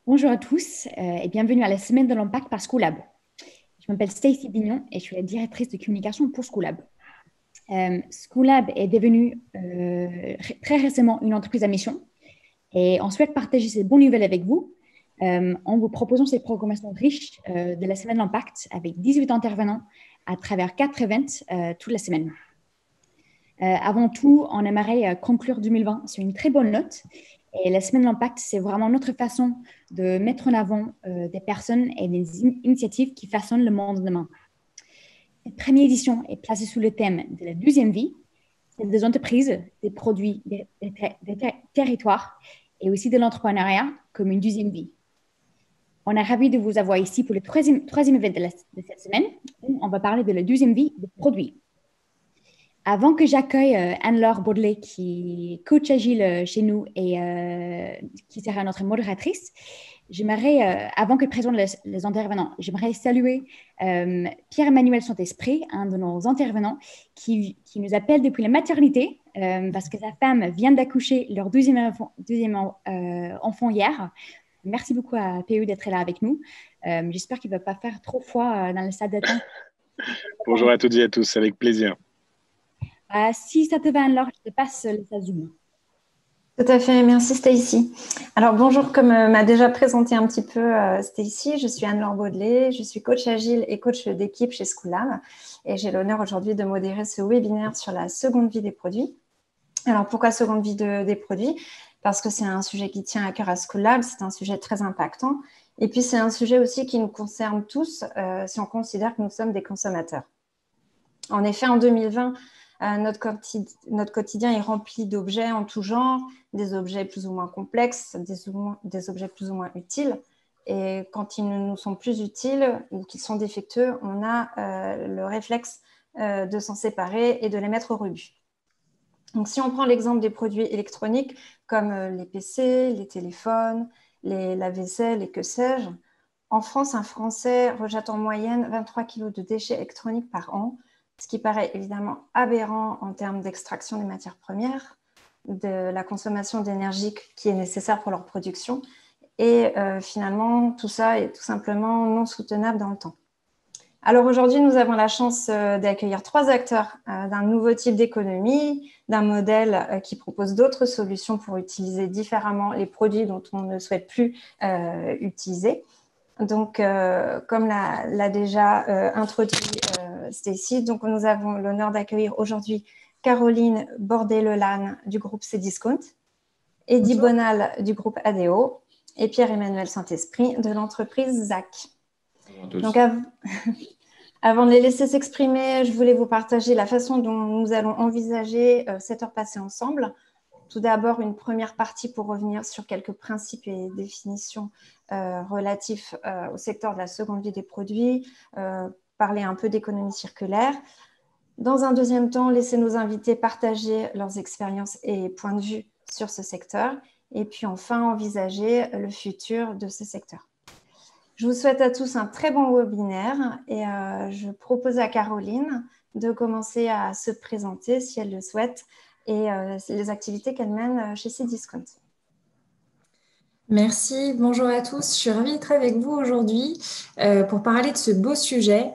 Bonjour à tous et bienvenue à la semaine de l'impact par Schoolab. Je m'appelle Stacy Bignon et je suis la directrice de communication pour Schoolab. Schoolab est devenu très récemment une entreprise à mission et on souhaite partager ces bonnes nouvelles avec vous en vous proposant ces programmations riches de la semaine de l'impact avec 18 intervenants à travers 4 events toute la semaine. Avant tout, on aimerait conclure 2020 sur une très bonne note. Et la semaine de l'impact, c'est vraiment notre façon de mettre en avant des personnes et des initiatives qui façonnent le monde de demain. Cette première édition est placée sous le thème de la deuxième vie, celle des entreprises, des produits, des territoires et aussi de l'entrepreneuriat comme une deuxième vie. On est ravis de vous avoir ici pour le troisième événement de cette semaine où on va parler de la deuxième vie des produits. Avant que j'accueille Anne-Laure Baudelet, qui est coach agile chez nous et qui sera notre modératrice, j'aimerais, avant que je présente les intervenants, j'aimerais saluer Pierre-Emmanuel Saint-Esprit, un de nos intervenants, qui nous appelle depuis la maternité parce que sa femme vient d'accoucher leur deuxième enfant hier. Merci beaucoup à PE d'être là avec nous. J'espère qu'il ne va pas faire trop froid dans la salle d'attente. Bonjour à toutes et à tous, avec plaisir. Si ça te va, alors je te passe le Zoom. Tout à fait, merci Stacy. Alors bonjour, comme m'a déjà présenté un petit peu Stacy, je suis Anne-Laure Baudelet, je suis coach agile et coach d'équipe chez Schoolab et j'ai l'honneur aujourd'hui de modérer ce webinaire sur la seconde vie des produits. Alors pourquoi seconde vie des produits? Parce que c'est un sujet qui tient à cœur à Schoolab, c'est un sujet très impactant et puis c'est un sujet aussi qui nous concerne tous si on considère que nous sommes des consommateurs. En effet, en 2020, notre quotidien est rempli d'objets en tout genre, des objets plus ou moins complexes, des objets plus ou moins utiles. Et quand ils ne nous sont plus utiles ou qu'ils sont défectueux, on a le réflexe de s'en séparer et de les mettre au rebut. Donc, si on prend l'exemple des produits électroniques comme les PC, les téléphones, les lave-vaisselle et que sais-je, en France, un Français rejette en moyenne 23 kg de déchets électroniques par an, ce qui paraît évidemment aberrant en termes d'extraction des matières premières, de la consommation d'énergie qui est nécessaire pour leur production. Et finalement, tout ça est tout simplement non soutenable dans le temps. Alors aujourd'hui, nous avons la chance d'accueillir 3 acteurs d'un nouveau type d'économie, d'un modèle qui propose d'autres solutions pour utiliser différemment les produits dont on ne souhaite plus utiliser. Donc, comme l'a déjà introduit Stacy, donc nous avons l'honneur d'accueillir aujourd'hui Caroline Bordet-Lelanne du groupe Cdiscount, Eddy Bonal du groupe ADO et Pierre-Emmanuel Saint-Esprit de l'entreprise ZAC. Donc, avant de les laisser s'exprimer, je voulais vous partager la façon dont nous allons envisager cette heure passée ensemble. Tout d'abord, une première partie pour revenir sur quelques principes et définitions relatifs au secteur de la seconde vie des produits, parler un peu d'économie circulaire. Dans un deuxième temps, laisser nos invités partager leurs expériences et points de vue sur ce secteur. Et puis enfin, envisager le futur de ce secteur. Je vous souhaite à tous un très bon webinaire et je propose à Caroline de commencer à se présenter si elle le souhaite et les activités qu'elle mène chez Cdiscount. Merci, bonjour à tous. Je suis ravie d'être avec vous aujourd'hui pour parler de ce beau sujet.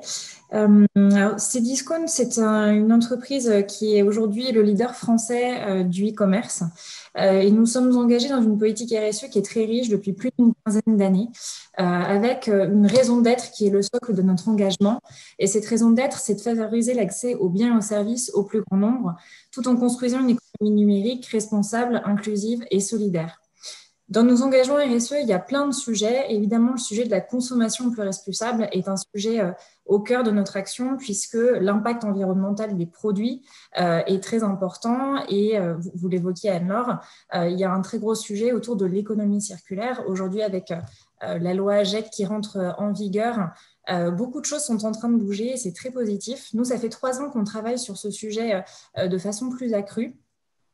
Cdiscount, c'est une entreprise qui est aujourd'hui le leader français du e-commerce. Et nous sommes engagés dans une politique RSE qui est très riche depuis plus d'une quinzaine d'années, avec une raison d'être qui est le socle de notre engagement. Et cette raison d'être, c'est de favoriser l'accès aux biens et aux services au plus grand nombre, tout en construisant une économie numérique responsable, inclusive et solidaire. Dans nos engagements RSE, il y a plein de sujets. Évidemment, le sujet de la consommation plus responsable est un sujet au cœur de notre action puisque l'impact environnemental des produits est très important. Et vous l'évoquiez, Anne-Laure, il y a un très gros sujet autour de l'économie circulaire. Aujourd'hui, avec la loi AGEC qui rentre en vigueur, beaucoup de choses sont en train de bouger et c'est très positif. Nous, ça fait 3 ans qu'on travaille sur ce sujet de façon plus accrue.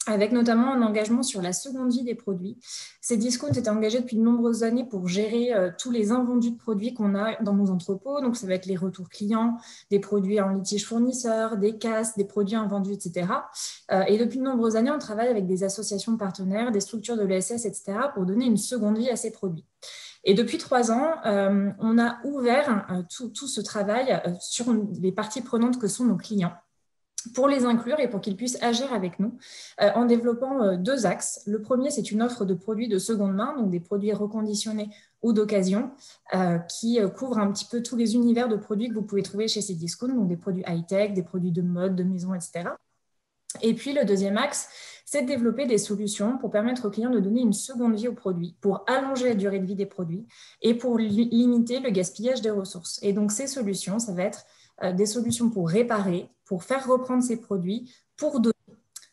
avec notamment un engagement sur la seconde vie des produits. Cdiscount est engagé depuis de nombreuses années pour gérer tous les invendus de produits qu'on a dans nos entrepôts. Donc, ça va être les retours clients, des produits en litige fournisseur, des casses, des produits invendus, etc. Et depuis de nombreuses années, on travaille avec des associations partenaires, des structures de l'ESS, etc. pour donner une seconde vie à ces produits. Et depuis 3 ans, on a ouvert tout ce travail sur les parties prenantes que sont nos clients, pour les inclure et pour qu'ils puissent agir avec nous en développant 2 axes. Le premier, c'est une offre de produits de seconde main, donc des produits reconditionnés ou d'occasion, qui couvre un petit peu tous les univers de produits que vous pouvez trouver chez Cdiscount, donc des produits high-tech, des produits de mode, de maison, etc. Et puis, le deuxième axe, c'est de développer des solutions pour permettre aux clients de donner une seconde vie aux produits, pour allonger la durée de vie des produits et pour limiter le gaspillage des ressources. Et donc, ces solutions, ça va être des solutions pour réparer, pour faire reprendre ces produits, pour donner,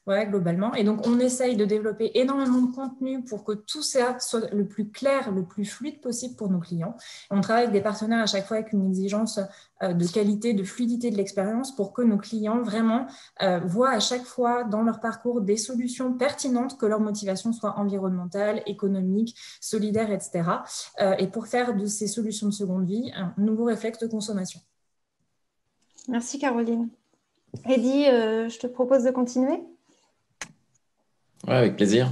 ouais, globalement. Et donc, on essaye de développer énormément de contenu pour que tout ça soit le plus clair, le plus fluide possible pour nos clients. Et on travaille avec des partenaires à chaque fois avec une exigence de qualité, de fluidité de l'expérience pour que nos clients vraiment voient à chaque fois dans leur parcours des solutions pertinentes, que leur motivation soit environnementale, économique, solidaire, etc. Et pour faire de ces solutions de seconde vie un nouveau réflexe de consommation. Merci Caroline. Eddy, je te propose de continuer. Ouais, avec plaisir.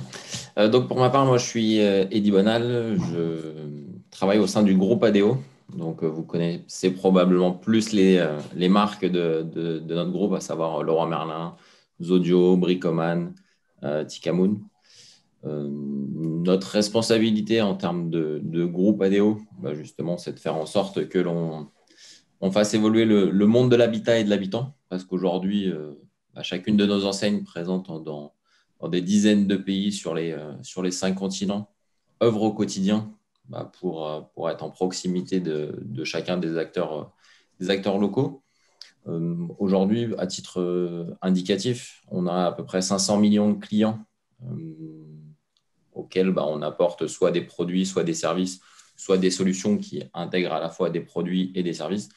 Donc pour ma part, moi je suis Eddy Bonal, je travaille au sein du groupe ADO. Donc vous connaissez probablement plus les marques de notre groupe, à savoir Leroy Merlin, Zodio, Bricoman, Tikamoon. Notre responsabilité en termes de groupe ADO, justement, c'est de faire en sorte que on fasse évoluer le monde de l'habitat et de l'habitant, parce qu'aujourd'hui, chacune de nos enseignes présentes dans des dizaines de pays sur les 5 continents œuvrent au quotidien pour être en proximité de chacun des acteurs locaux. Aujourd'hui, à titre indicatif, on a à peu près 500 millions de clients auxquels on apporte soit des produits, soit des services, soit des solutions qui intègrent à la fois des produits et des services.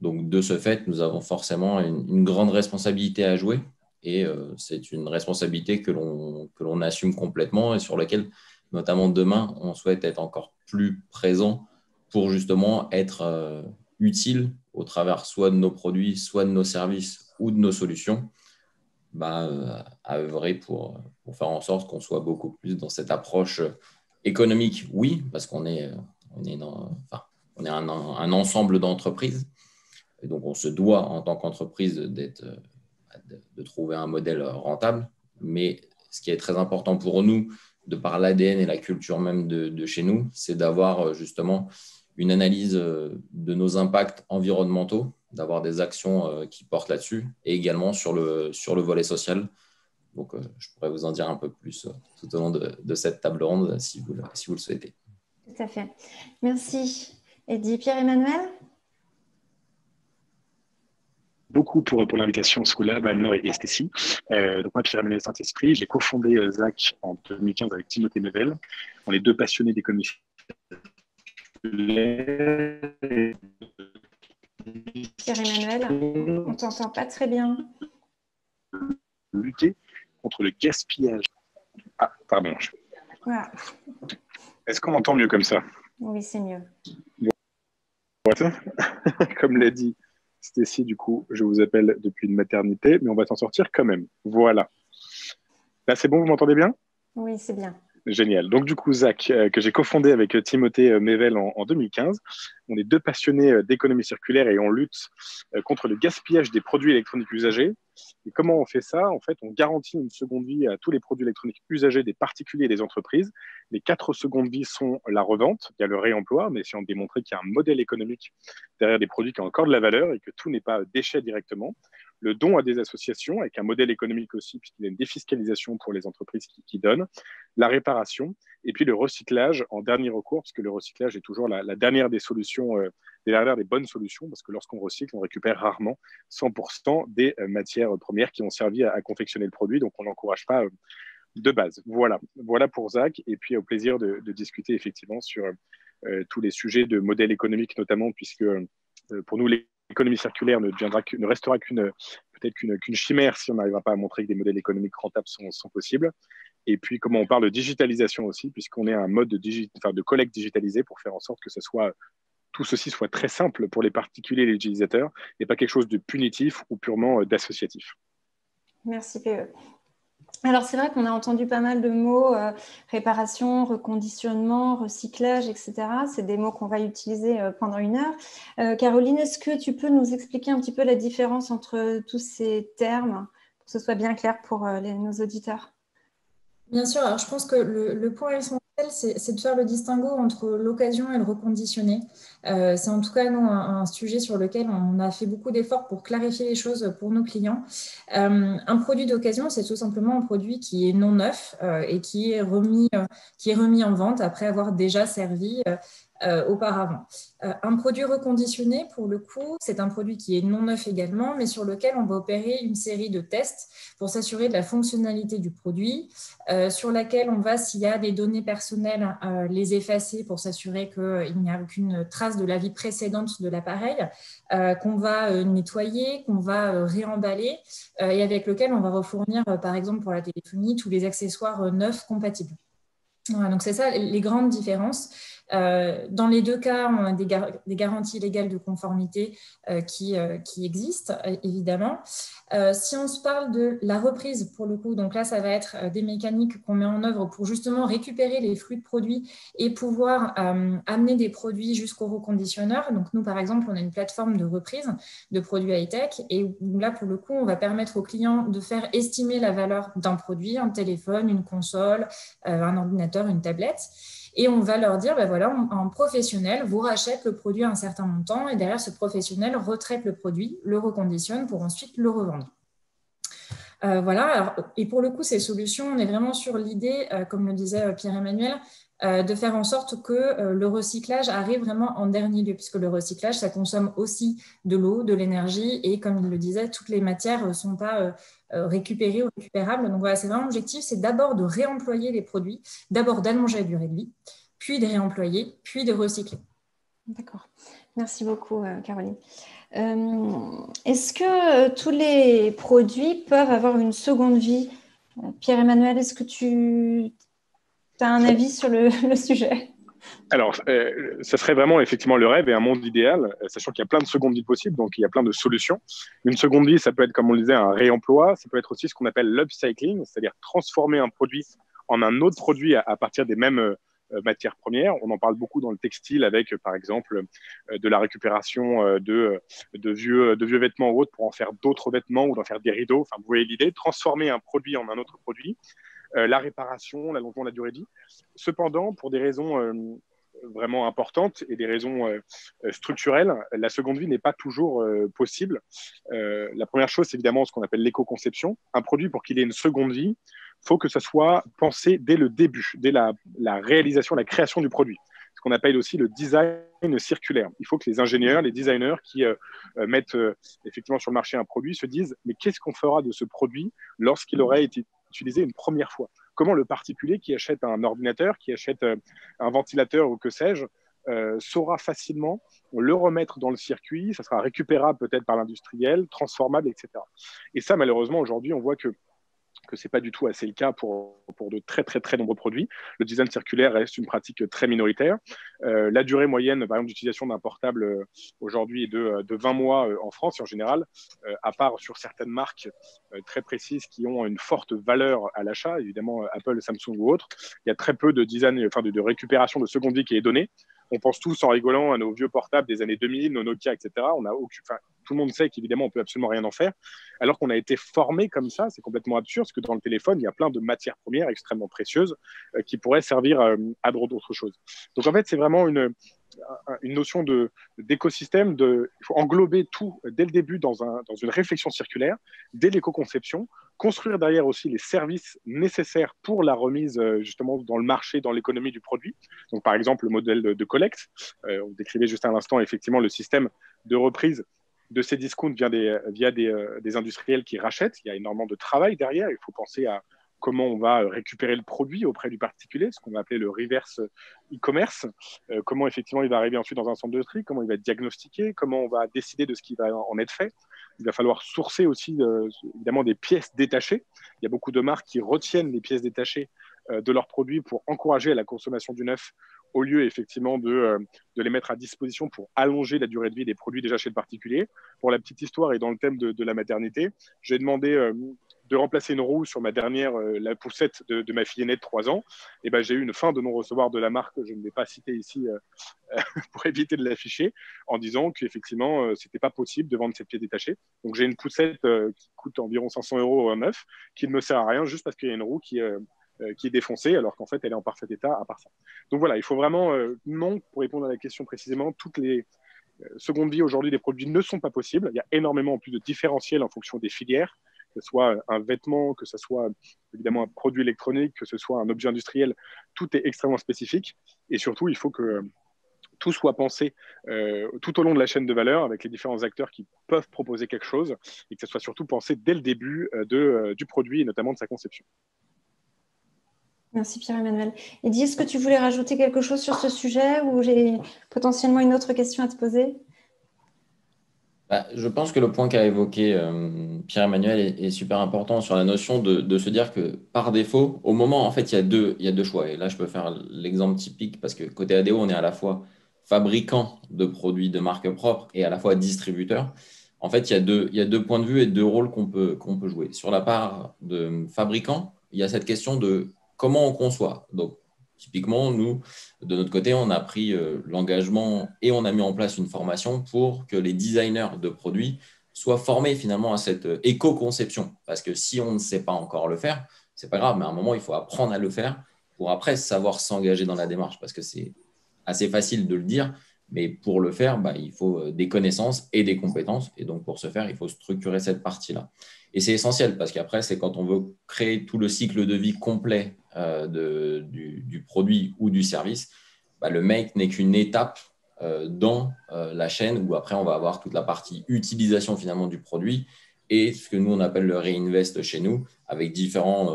Donc, de ce fait, nous avons forcément une grande responsabilité à jouer et c'est une responsabilité que l'on assume complètement et sur laquelle, notamment demain, on souhaite être encore plus présent pour justement être utile au travers soit de nos produits, soit de nos services ou de nos solutions, à œuvrer pour faire en sorte qu'on soit beaucoup plus dans cette approche économique, oui, parce qu'on est un ensemble d'entreprises. Et donc, on se doit, en tant qu'entreprise, de trouver un modèle rentable. Mais ce qui est très important pour nous, de par l'ADN et la culture même de chez nous, c'est d'avoir justement une analyse de nos impacts environnementaux, d'avoir des actions qui portent là-dessus, et également sur le volet social. Donc, je pourrais vous en dire un peu plus tout au long de cette table ronde, si vous le souhaitez. Tout à fait. Merci. Eddy, Pierre-Emmanuel ? Beaucoup pour l'invitation Schoolab, Anne-Laure et Stécie. Donc moi, Pierre-Emmanuel Saint-Esprit, j'ai cofondé ZAC en 2015 avec Timothée Mevel. On est 2 passionnés d'économie circulaire. Pierre-Emmanuel, on ne t'entend pas très bien. Lutter contre le gaspillage. Ah, pardon. Voilà. Est-ce qu'on m'entend mieux comme ça? Oui, c'est mieux. Comme l'a dit Stécie, du coup, je vous appelle depuis une maternité, mais on va s'en sortir quand même. Voilà. Là, c'est bon, vous m'entendez bien? Oui, c'est bien. Génial. Donc, du coup, ZAC, que j'ai cofondé avec Timothée Mevel en 2015. On est 2 passionnés d'économie circulaire et on lutte contre le gaspillage des produits électroniques usagés. Et comment on fait ça? En fait, on garantit une seconde vie à tous les produits électroniques usagés des particuliers et des entreprises. Les 4 secondes vies sont la revente, il y a le réemploi, mais si on démontrait qu'il y a un modèle économique derrière des produits qui ont encore de la valeur et que tout n'est pas déchet directement. Le don à des associations, avec un modèle économique aussi, puisqu'il y a une défiscalisation pour les entreprises qui donnent, la réparation, et puis le recyclage en dernier recours, parce que le recyclage est toujours la dernière des solutions, derrière des bonnes solutions, parce que lorsqu'on recycle, on récupère rarement 100% des matières premières qui ont servi à confectionner le produit, donc on n'encourage pas de base. Voilà pour ZAC, et puis au plaisir de discuter effectivement sur tous les sujets de modèle économique notamment, puisque pour nous, l'économie circulaire ne restera qu'une peut-être qu'une chimère si on n'arrivera pas à montrer que des modèles économiques rentables sont possibles. Et puis, comment on parle de digitalisation aussi, puisqu'on est un mode de collecte digitalisée pour faire en sorte que tout ceci soit très simple pour les particuliers et les utilisateurs et pas quelque chose de punitif ou purement d'associatif. Merci, PE. Alors, c'est vrai qu'on a entendu pas mal de mots, réparation, reconditionnement, recyclage, etc. C'est des mots qu'on va utiliser pendant 1 heure. Caroline, est-ce que tu peux nous expliquer un petit peu la différence entre tous ces termes pour que ce soit bien clair pour nos auditeurs? Bien sûr, alors je pense que le point essentiel, c'est de faire le distinguo entre l'occasion et le reconditionné. C'est en tout cas, nous, un sujet sur lequel on a fait beaucoup d'efforts pour clarifier les choses pour nos clients. Un produit d'occasion, c'est tout simplement un produit qui est non neuf et qui est remis en vente après avoir déjà servi auparavant. Un produit reconditionné, pour le coup, c'est un produit qui est non neuf également, mais sur lequel on va opérer une série de tests pour s'assurer de la fonctionnalité du produit, sur laquelle on va, s'il y a des données personnelles, les effacer pour s'assurer qu'il n'y a aucune trace de la vie précédente de l'appareil, qu'on va nettoyer, qu'on va réemballer et avec lequel on va refournir, par exemple pour la téléphonie, tous les accessoires neufs compatibles. Voilà, donc c'est ça les grandes différences. Dans les 2 cas, on a des garanties légales de conformité qui existent, évidemment. Si on se parle de la reprise, pour le coup, donc là, ça va être des mécaniques qu'on met en œuvre pour justement récupérer les flux de produits et pouvoir amener des produits jusqu'au reconditionneur. Donc nous, par exemple, on a une plateforme de reprise de produits high-tech et là, pour le coup, on va permettre aux clients de faire estimer la valeur d'un produit, un téléphone, une console, un ordinateur, une tablette. Et on va leur dire, ben voilà, un professionnel vous rachète le produit à un certain montant et derrière, ce professionnel retraite le produit, le reconditionne pour ensuite le revendre. Voilà. Alors, et pour le coup, ces solutions, on est vraiment sur l'idée, comme le disait Pierre-Emmanuel, de faire en sorte que le recyclage arrive vraiment en dernier lieu, puisque le recyclage, ça consomme aussi de l'eau, de l'énergie, et comme il le disait, toutes les matières ne sont pas récupérées ou récupérables. Donc voilà, c'est vraiment l'objectif, c'est d'abord de réemployer les produits, d'abord d'allonger la durée de vie, puis de réemployer, puis de recycler. D'accord. Merci beaucoup, Caroline. Est-ce que tous les produits peuvent avoir une seconde vie? Pierre-Emmanuel, est-ce que tu as un avis sur le sujet? Alors, ça serait vraiment effectivement le rêve et un monde idéal, sachant qu'il y a plein de secondes vies possibles, donc il y a plein de solutions. Une seconde vie, ça peut être, comme on le disait, un réemploi, ça peut être aussi ce qu'on appelle l'upcycling, c'est-à-dire transformer un produit en un autre produit à partir des mêmes matières premières. On en parle beaucoup dans le textile avec, par exemple, de la récupération de vieux vêtements ou autres pour en faire d'autres vêtements ou d'en faire des rideaux. Enfin, vous voyez l'idée, transformer un produit en un autre produit. La réparation, l'allongement de la durée de vie. Cependant, pour des raisons vraiment importantes et des raisons structurelles, la seconde vie n'est pas toujours possible. La première chose, c'est évidemment ce qu'on appelle l'éco-conception. Un produit, pour qu'il ait une seconde vie, il faut que ça soit pensé dès le début, dès la réalisation, la création du produit. Ce qu'on appelle aussi le design circulaire. Il faut que les ingénieurs, les designers qui mettent effectivement sur le marché un produit se disent « mais qu'est-ce qu'on fera de ce produit lorsqu'il aurait été utilisé une première fois ?» Comment le particulier qui achète un ordinateur, qui achète un ventilateur ou que sais-je, saura facilement le remettre dans le circuit, ça sera récupérable peut-être par l'industriel, transformable, etc. Et ça, malheureusement, aujourd'hui, on voit que ce n'est pas du tout assez le cas pour de très, très, très nombreux produits. Le design circulaire reste une pratique très minoritaire. La durée moyenne, par exemple, d'utilisation d'un portable aujourd'hui est de 20 mois en France et en général, à part sur certaines marques très précises qui ont une forte valeur à l'achat, évidemment Apple, Samsung ou autres, il y a très peu de design, enfin de récupération de seconde vie qui est donnée. On pense tous en rigolant à nos vieux portables des années 2000, nos Nokia, etc. Tout le monde sait qu'évidemment, on ne peut absolument rien en faire, alors qu'on a été formé comme ça. C'est complètement absurde, parce que dans le téléphone, il y a plein de matières premières extrêmement précieuses qui pourraient servir à d'autres choses. Donc, en fait, c'est vraiment une notion d'écosystème. Il faut englober tout dès le début dans une réflexion circulaire, dès l'éco-conception, construire derrière aussi les services nécessaires pour la remise justement dans le marché, dans l'économie du produit. Donc, par exemple, le modèle de collecte. On décrivait juste à l'instant, effectivement, le système de reprise de ces discounts via des industriels qui rachètent. Il y a énormément de travail derrière. Il faut penser à comment on va récupérer le produit auprès du particulier, ce qu'on va appeler le reverse e-commerce, comment effectivement il va arriver ensuite dans un centre de tri, comment il va être diagnostiqué, comment on va décider de ce qui va en être fait. Il va falloir sourcer aussi évidemment des pièces détachées. Il y a beaucoup de marques qui retiennent les pièces détachées de leurs produits pour encourager la consommation du neuf au lieu effectivement de les mettre à disposition pour allonger la durée de vie des produits déjà chez le particulier. Pour la petite histoire et dans le thème de la maternité, j'ai demandé de remplacer une roue sur ma dernière, la poussette de ma fille aînée de 3 ans. Et ben, j'ai eu une fin de non-recevoir de la marque, je ne vais pas citer ici pour éviter de l'afficher, en disant qu'effectivement, ce n'était pas possible de vendre cette pièce détachée. Donc, j'ai une poussette qui coûte environ 500 € neuf, qui ne me sert à rien juste parce qu'il y a une roue qui est défoncée, alors qu'en fait, elle est en parfait état à part ça. Donc voilà, il faut vraiment, non, pour répondre à la question précisément, toutes les secondes vies aujourd'hui des produits ne sont pas possibles. Il y a énormément en plus de différentiels en fonction des filières, que ce soit un vêtement, que ce soit évidemment un produit électronique, que ce soit un objet industriel, tout est extrêmement spécifique. Et surtout, il faut que tout soit pensé tout au long de la chaîne de valeur avec les différents acteurs qui peuvent proposer quelque chose et que ça soit surtout pensé dès le début du produit et notamment de sa conception. Merci Pierre-Emmanuel. Eddy, est-ce que tu voulais rajouter quelque chose sur ce sujet ou j'ai potentiellement une autre question à te poser? Je pense que le point qu'a évoqué Pierre-Emmanuel est super important sur la notion de se dire que par défaut, au moment, en fait, il y a deux choix. Et là, je peux faire l'exemple typique parce que côté ADO, on est à la fois fabricant de produits de marque propre et à la fois distributeur. En fait, il y a deux points de vue et deux rôles qu'on peut jouer. Sur la part de fabricant, il y a cette question de comment on conçoit. Donc, typiquement, nous, de notre côté, on a pris l'engagement et on a mis en place une formation pour que les designers de produits soient formés finalement à cette éco-conception. Parce que si on ne sait pas encore le faire, ce n'est pas grave, mais à un moment, il faut apprendre à le faire pour après savoir s'engager dans la démarche. Parce que c'est assez facile de le dire, mais pour le faire, il faut des connaissances et des compétences. Et donc, pour ce faire, il faut structurer cette partie-là. Et c'est essentiel parce qu'après, c'est quand on veut créer tout le cycle de vie complet du produit ou du service, le make n'est qu'une étape dans la chaîne où après, on va avoir toute la partie utilisation finalement du produit et ce que nous, on appelle le reinvest chez nous, avec différents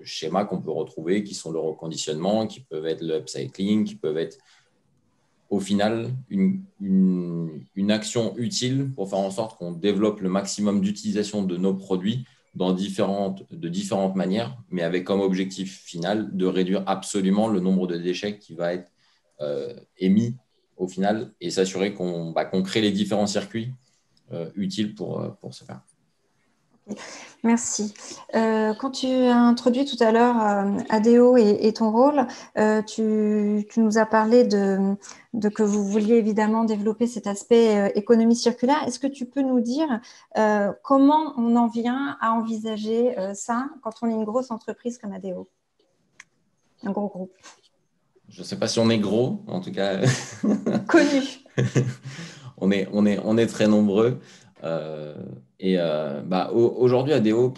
schémas qu'on peut retrouver qui sont le reconditionnement, qui peuvent être le upcycling, qui peuvent être au final une action utile pour faire en sorte qu'on développe le maximum d'utilisation de nos produits de différentes manières, mais avec comme objectif final de réduire absolument le nombre de déchets qui va être émis au final et s'assurer qu'on crée les différents circuits utiles pour ce faire. Merci. Quand tu as introduit tout à l'heure ADO et ton rôle, tu nous as parlé de que vous vouliez évidemment développer cet aspect économie circulaire. Est-ce que tu peux nous dire comment on en vient à envisager ça quand on est une grosse entreprise comme ADO, un gros groupe? Je ne sais pas si on est gros, en tout cas. Connu. on est très nombreux. Aujourd'hui, ADO,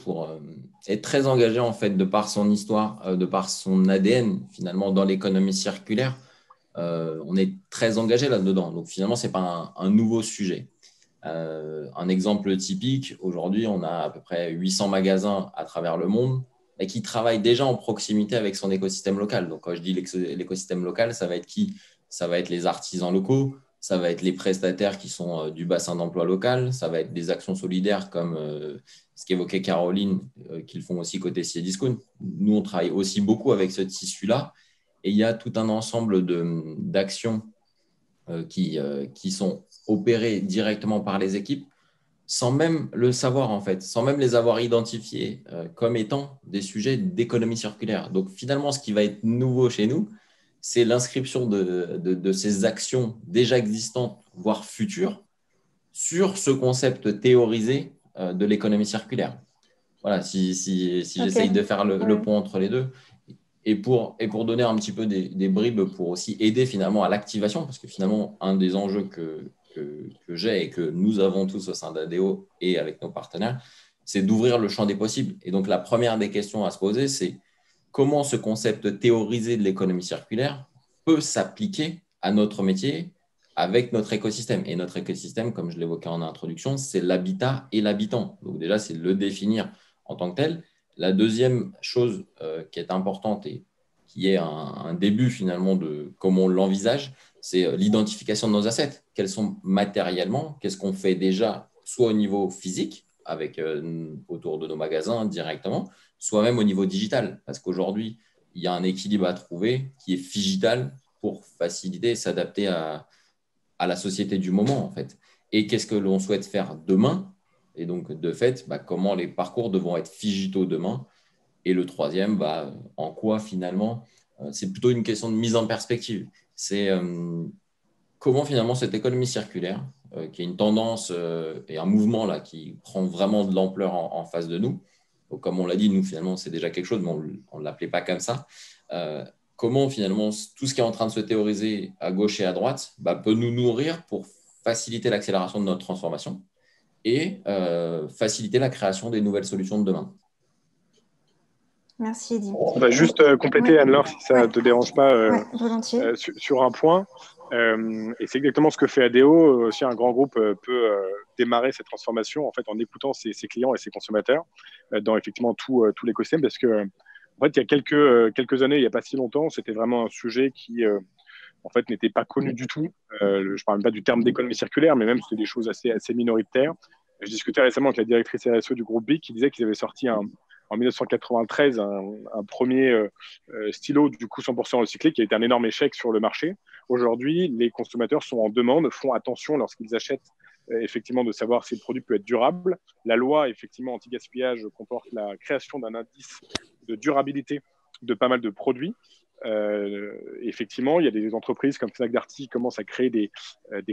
est très engagé en fait de par son histoire, de par son ADN finalement dans l'économie circulaire. On est très engagé là-dedans. Donc finalement, ce n'est pas un nouveau sujet. Un exemple typique, aujourd'hui, on a à peu près 800 magasins à travers le monde et qui travaillent déjà en proximité avec son écosystème local. Donc quand je dis l'écosystème local, ça va être qui? Ça va être les artisans locaux, ça va être les prestataires qui sont du bassin d'emploi local, ça va être des actions solidaires comme ce qu'évoquait Caroline, qu'ils font aussi côté Cdiscount. Nous, on travaille aussi beaucoup avec ce tissu-là et il y a tout un ensemble d'actions qui sont opérées directement par les équipes sans même le savoir en fait, sans même les avoir identifiés comme étant des sujets d'économie circulaire. Donc finalement, ce qui va être nouveau chez nous, c'est l'inscription de ces actions déjà existantes, voire futures, sur ce concept théorisé de l'économie circulaire. Voilà, si j'essaye de faire le pont entre les deux. Et pour donner un petit peu des bribes pour aussi aider finalement à l'activation, parce que finalement, un des enjeux que j'ai et que nous avons tous au sein d'ADO et avec nos partenaires, c'est d'ouvrir le champ des possibles. Et donc, la première des questions à se poser, c'est comment ce concept théorisé de l'économie circulaire peut s'appliquer à notre métier avec notre écosystème. Et notre écosystème, comme je l'évoquais en introduction, c'est l'habitat et l'habitant. Donc déjà, c'est le définir en tant que tel. La deuxième chose qui est importante et qui est un début finalement de comment on l'envisage, c'est l'identification de nos assets. Quels sont matériellement, qu'est-ce qu'on fait déjà soit au niveau physique, avec autour de nos magasins directement, soit même au niveau digital. Parce qu'aujourd'hui, il y a un équilibre à trouver qui est phygital pour faciliter et s'adapter à la société du moment, en fait. Et qu'est-ce que l'on souhaite faire demain? Et donc, de fait, comment les parcours devront être phygitaux demain? Et le troisième, en quoi finalement, c'est plutôt une question de mise en perspective. C'est comment finalement cette économie circulaire, qui est une tendance et un mouvement là, qui prend vraiment de l'ampleur en face de nous. Donc, comme on l'a dit, nous finalement, c'est déjà quelque chose, mais on ne l'appelait pas comme ça. Comment finalement tout ce qui est en train de se théoriser à gauche et à droite peut nous nourrir pour faciliter l'accélération de notre transformation et faciliter la création des nouvelles solutions de demain. Merci, Eddy. On va juste compléter, Anne-Laure, si ça ne te dérange pas, volontiers. Sur un point. Et c'est exactement ce que fait ADO. Aussi, un grand groupe peut démarrer cette transformation en fait, en écoutant ses clients et ses consommateurs dans effectivement tout l'écosystème. Parce que, en fait, il y a quelques années, il n'y a pas si longtemps, c'était vraiment un sujet qui en fait, n'était pas connu du tout. Je ne parle même pas du terme d'économie circulaire, mais même c'était des choses assez minoritaires. Je discutais récemment avec la directrice RSE du groupe BIC qui disait qu'ils avaient sorti en 1993 un premier stylo du coup 100% recyclé qui a été un énorme échec sur le marché. Aujourd'hui, les consommateurs sont en demande, font attention lorsqu'ils achètent effectivement de savoir si le produit peut être durable. La loi effectivement anti-gaspillage comporte la création d'un indice de durabilité de pas mal de produits. Effectivement, il y a des entreprises comme Fnac Darty qui commencent à créer des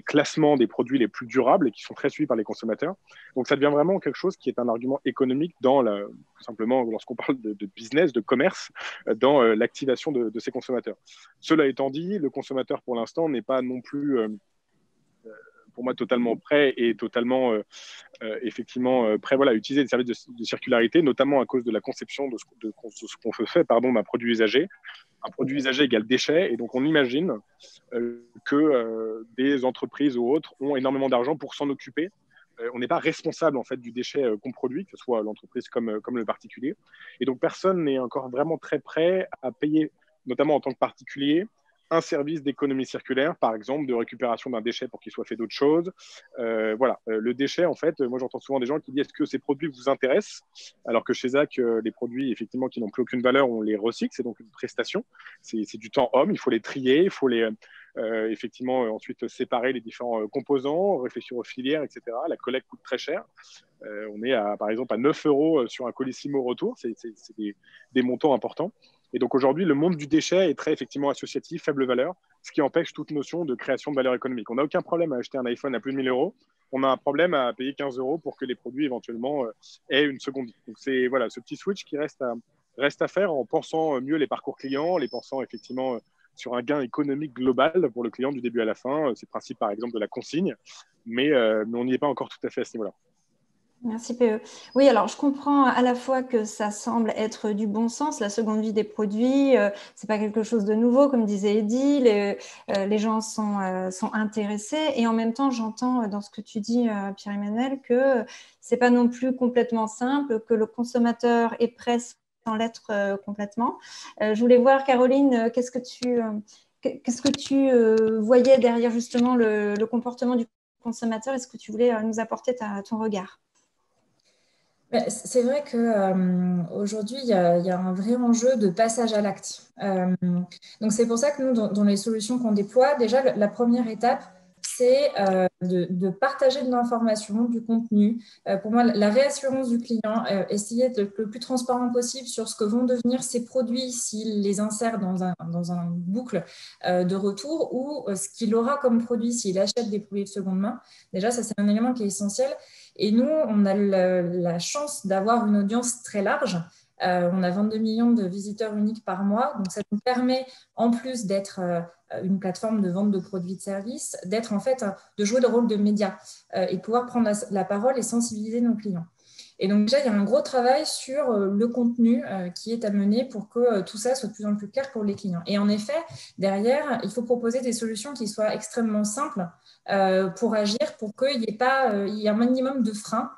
classements des produits les plus durables et qui sont très suivis par les consommateurs. Donc, ça devient vraiment quelque chose qui est un argument économique tout simplement, lorsqu'on parle de business, de commerce, dans l'activation de ces consommateurs. Cela étant dit, le consommateur, pour l'instant, n'est pas non plus pour moi totalement prêt et totalement effectivement prêt à utiliser des services de circularité, notamment à cause de la conception de ce qu'on fait d'un produit usagé. Un produit usagé égale déchet, et donc on imagine que des entreprises ou autres ont énormément d'argent pour s'en occuper. On n'est pas responsable en fait du déchet qu'on produit, que ce soit l'entreprise comme le particulier. Et donc personne n'est encore vraiment très prêt à payer, notamment en tant que particulier, un service d'économie circulaire, par exemple, de récupération d'un déchet pour qu'il soit fait d'autres choses. Le déchet, en fait, moi j'entends souvent des gens qui disent est-ce que ces produits vous intéressent? Alors que chez ZAC, les produits effectivement qui n'ont plus aucune valeur, on les recycle, c'est donc une prestation. C'est du temps homme, il faut les trier, il faut les effectivement ensuite séparer les différents composants, réfléchir aux filières, etc. La collecte coûte très cher. On est par exemple à 9 € sur un Colissimo retour, c'est des montants importants. Et donc aujourd'hui, le monde du déchet est très effectivement associatif, faible valeur, ce qui empêche toute notion de création de valeur économique. On n'a aucun problème à acheter un iPhone à plus de 1 000 €. On a un problème à payer 15 € pour que les produits éventuellement aient une seconde vie. Donc c'est ce petit switch qui reste à faire en pensant mieux les parcours clients, les pensant effectivement sur un gain économique global pour le client du début à la fin. C'est le principe par exemple de la consigne, mais on n'y est pas encore tout à fait à ce niveau-là. Merci PE. Oui, alors je comprends à la fois que ça semble être du bon sens, la seconde vie des produits, c'est pas quelque chose de nouveau, comme disait Eddy, les gens sont intéressés, et en même temps j'entends dans ce que tu dis, Pierre-Emmanuel, que c'est pas non plus complètement simple, que le consommateur est prêt sans l'être complètement. Je voulais voir, Caroline, qu'est-ce que tu voyais derrière justement le comportement du consommateur? Est-ce que tu voulais nous apporter ton regard? C'est vrai qu'aujourd'hui, il y a un vrai enjeu de passage à l'acte. Donc, c'est pour ça que nous, dans les solutions qu'on déploie, déjà, la première étape, c'est de partager de l'information, du contenu. Pour moi, la réassurance du client, essayer d'être le plus transparent possible sur ce que vont devenir ces produits s'il les insère dans un boucle de retour, ou ce qu'il aura comme produit s'il achète des produits de seconde main. Déjà, ça, c'est un élément qui est essentiel. Et nous, on a la chance d'avoir une audience très large. On a 22 millions de visiteurs uniques par mois. Donc, ça nous permet, en plus d'être une plateforme de vente de produits et de services, de jouer le rôle de média et de pouvoir prendre la parole et sensibiliser nos clients. Et donc, déjà, il y a un gros travail sur le contenu qui est à mener pour que tout ça soit de plus en plus clair pour les clients. Et en effet, derrière, il faut proposer des solutions qui soient extrêmement simples pour agir, pour qu'il y ait un minimum de freins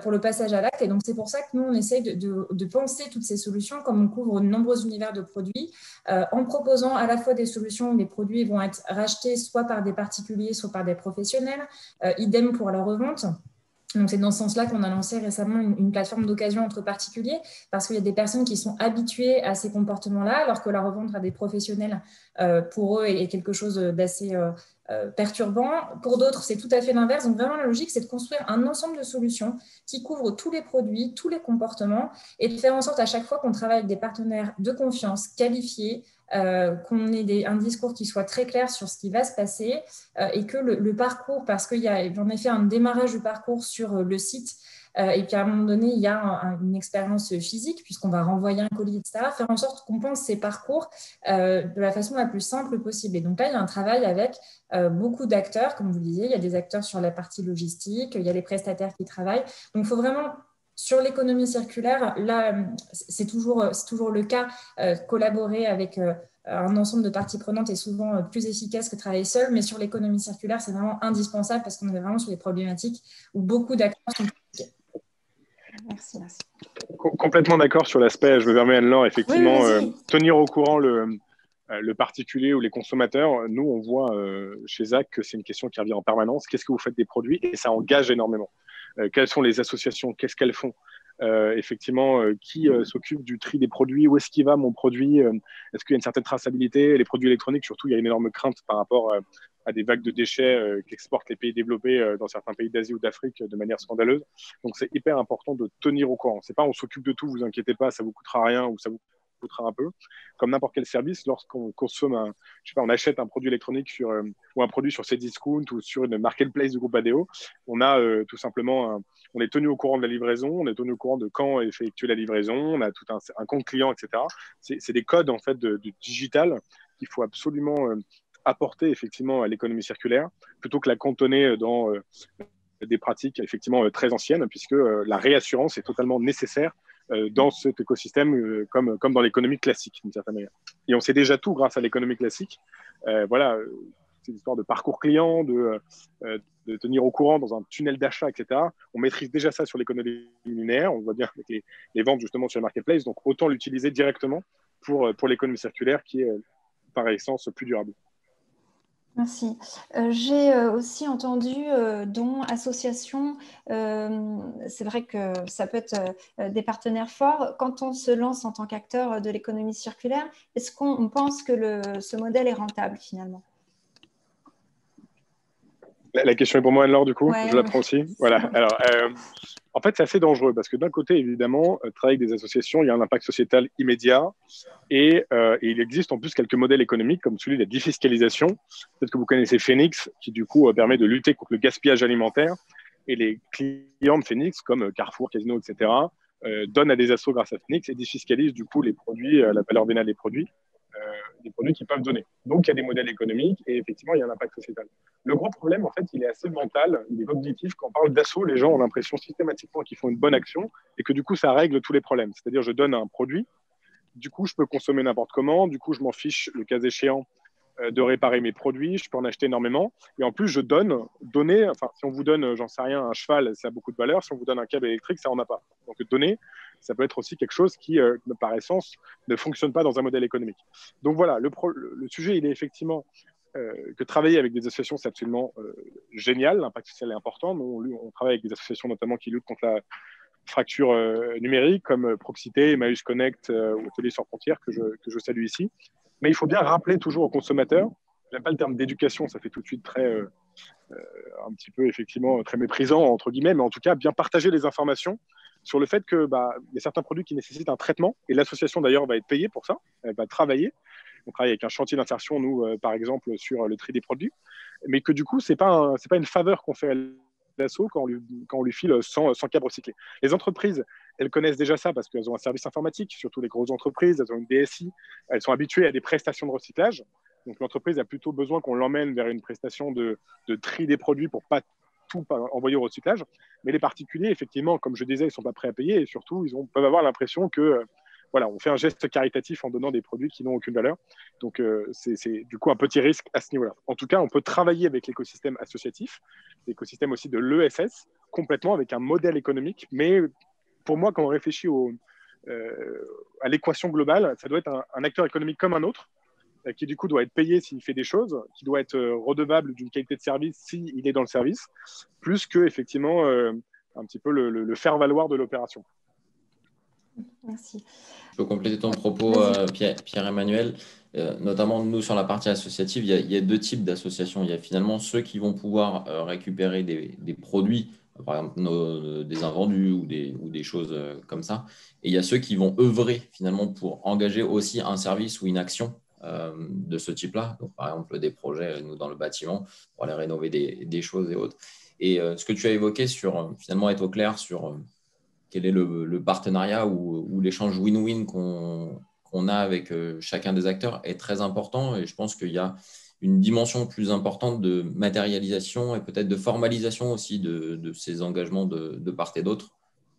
pour le passage à l'acte. Et donc, c'est pour ça que nous, on essaye de penser toutes ces solutions comme on couvre de nombreux univers de produits, en proposant à la fois des solutions où les produits vont être rachetés soit par des particuliers, soit par des professionnels, idem pour la revente. Donc, c'est dans ce sens-là qu'on a lancé récemment une plateforme d'occasion entre particuliers, parce qu'il y a des personnes qui sont habituées à ces comportements-là, alors que la revendre à des professionnels, pour eux, est quelque chose d'assez perturbant. Pour d'autres, c'est tout à fait l'inverse. Donc, vraiment, la logique, c'est de construire un ensemble de solutions qui couvrent tous les produits, tous les comportements, et de faire en sorte à chaque fois qu'on travaille avec des partenaires de confiance qualifiés, qu'on ait un discours qui soit très clair sur ce qui va se passer, et que le parcours, parce qu'il y a en effet un démarrage du parcours sur le site, et puis à un moment donné, il y a une expérience physique, puisqu'on va renvoyer un colis, etc., faire en sorte qu'on pense ces parcours de la façon la plus simple possible. Et donc là, il y a un travail avec beaucoup d'acteurs, comme vous le disiez, il y a des acteurs sur la partie logistique, il y a les prestataires qui travaillent. Donc, il faut vraiment, sur l'économie circulaire, là, c'est toujours le cas, collaborer avec un ensemble de parties prenantes est souvent plus efficace que travailler seul, mais sur l'économie circulaire, c'est vraiment indispensable parce qu'on est vraiment sur des problématiques où beaucoup d'acteurs sont impliqués. Merci. Complètement d'accord sur l'aspect, je me permets Anne-Laure, effectivement, Oui, tenir au courant le particulier ou les consommateurs. Nous, on voit chez ZAC que c'est une question qui revient en permanence. Qu'est-ce que vous faites des produits? Et ça engage énormément. Quelles sont les associations? Qu'est-ce qu'elles font? Effectivement, qui s'occupe du tri des produits? Où est-ce qu'il va mon produit? Est-ce qu'il y a une certaine traçabilité? Les produits électroniques, surtout, il y a une énorme crainte par rapport à des vagues de déchets qu'exportent les pays développés dans certains pays d'Asie ou d'Afrique de manière scandaleuse. Donc, c'est hyper important de tenir au courant. C'est pas on s'occupe de tout, vous inquiétez pas, ça vous coûtera rien ou ça vous coûtera un peu. Comme n'importe quel service, lorsqu'on consomme je sais pas, on achète un produit électronique ou un produit sur Cdiscount ou sur une marketplace du groupe ADO, on a tout simplement on est tenu au courant de la livraison, on est tenu au courant de quand effectuer la livraison, on a tout un compte client, etc. C'est des codes en fait de digital qu'il faut absolument apporter effectivement à l'économie circulaire, plutôt que la cantonner dans des pratiques effectivement très anciennes, puisque la réassurance est totalement nécessaire dans cet écosystème, comme dans l'économie classique, d'une certaine manière. Et on sait déjà tout grâce à l'économie classique. Voilà, c'est l'histoire de parcours client, de tenir au courant dans un tunnel d'achat, etc. On maîtrise déjà ça sur l'économie linéaire. On voit bien avec les ventes justement sur les marketplaces. Donc, autant l'utiliser directement pour l'économie circulaire qui est par essence plus durable. Merci. J'ai aussi entendu dont association, c'est vrai que ça peut être des partenaires forts. Quand on se lance en tant qu'acteur de l'économie circulaire, est-ce qu'on pense que ce modèle est rentable finalement? La question est pour moi, Anne-Laure, du coup. Ouais, je la prends aussi. Voilà. Alors, en fait, c'est assez dangereux parce que d'un côté, évidemment, travailler avec des associations, il y a un impact sociétal immédiat et il existe en plus quelques modèles économiques comme celui de la défiscalisation. Peut-être que vous connaissez Phoenix, qui du coup permet de lutter contre le gaspillage alimentaire. Et les clients de Phoenix, comme Carrefour, Casino, etc., donnent à des assos grâce à Phoenix et défiscalisent du coup les produits, la valeur vénale des produits qu'ils peuvent donner. Donc, il y a des modèles économiques et effectivement, il y a un impact sociétal. Le gros problème, en fait, il est assez mental, il est cognitif. Quand on parle d'assaut, les gens ont l'impression systématiquement qu'ils font une bonne action et que du coup, ça règle tous les problèmes. C'est-à-dire, je donne un produit, du coup, je peux consommer n'importe comment, du coup, je m'en fiche, le cas échéant, de réparer mes produits, je peux en acheter énormément. Et en plus, enfin, si on vous donne, j'en sais rien, un cheval, ça a beaucoup de valeur. Si on vous donne un câble électrique, ça n'en a pas. Donc, donner, ça peut être aussi quelque chose qui, par essence, ne fonctionne pas dans un modèle économique. Donc voilà, le sujet, il est effectivement que travailler avec des associations, c'est absolument génial. L'impact social est important. Nous, on travaille avec des associations notamment qui luttent contre la fracture numérique, comme Proxité, Emmaüs Connect ou Atelier sans frontières, que je salue ici. Mais il faut bien rappeler toujours aux consommateurs, j'aime pas le terme d'éducation, ça fait tout de suite un petit peu effectivement très méprisant entre guillemets, mais en tout cas bien partager les informations sur le fait que y a certains produits qui nécessitent un traitement et l'association d'ailleurs va être payée pour ça, elle va travailler. On travaille avec un chantier d'insertion, nous, par exemple, sur le tri des produits, mais que du coup, c'est pas une faveur qu'on fait à l'asso quand on lui file 100 câbles recyclés. Les entreprises, elles connaissent déjà ça parce qu'elles ont un service informatique, surtout les grosses entreprises, elles ont une DSI, elles sont habituées à des prestations de recyclage. Donc l'entreprise a plutôt besoin qu'on l'emmène vers une prestation de tri des produits pour pas tout envoyer au recyclage. Mais les particuliers, effectivement, comme je disais, ils ne sont pas prêts à payer et surtout, peuvent avoir l'impression que voilà, on fait un geste caritatif en donnant des produits qui n'ont aucune valeur. Donc, c'est du coup un petit risque à ce niveau-là. En tout cas, on peut travailler avec l'écosystème associatif, l'écosystème aussi de l'ESS, complètement avec un modèle économique. Mais pour moi, quand on réfléchit à l'équation globale, ça doit être un acteur économique comme un autre, qui du coup doit être payé s'il fait des choses, qui doit être redevable d'une qualité de service s'il est dans le service, plus que effectivement un petit peu le faire-valoir de l'opération. Merci. Je peux compléter ton propos, Pierre-Emmanuel. Notamment, nous, sur la partie associative, il y a deux types d'associations. Il y a finalement ceux qui vont pouvoir récupérer des produits, par exemple des invendus ou des choses comme ça. Et il y a ceux qui vont œuvrer finalement pour engager aussi un service ou une action de ce type-là. Donc, par exemple, des projets, nous, dans le bâtiment, pour aller rénover des choses et autres. Et ce que tu as évoqué sur finalement être au clair sur quel est le partenariat ou l'échange win-win qu'on a avec chacun des acteurs est très important. Et je pense qu'il y a une dimension plus importante de matérialisation et peut-être de formalisation aussi de ces engagements de part et d'autre.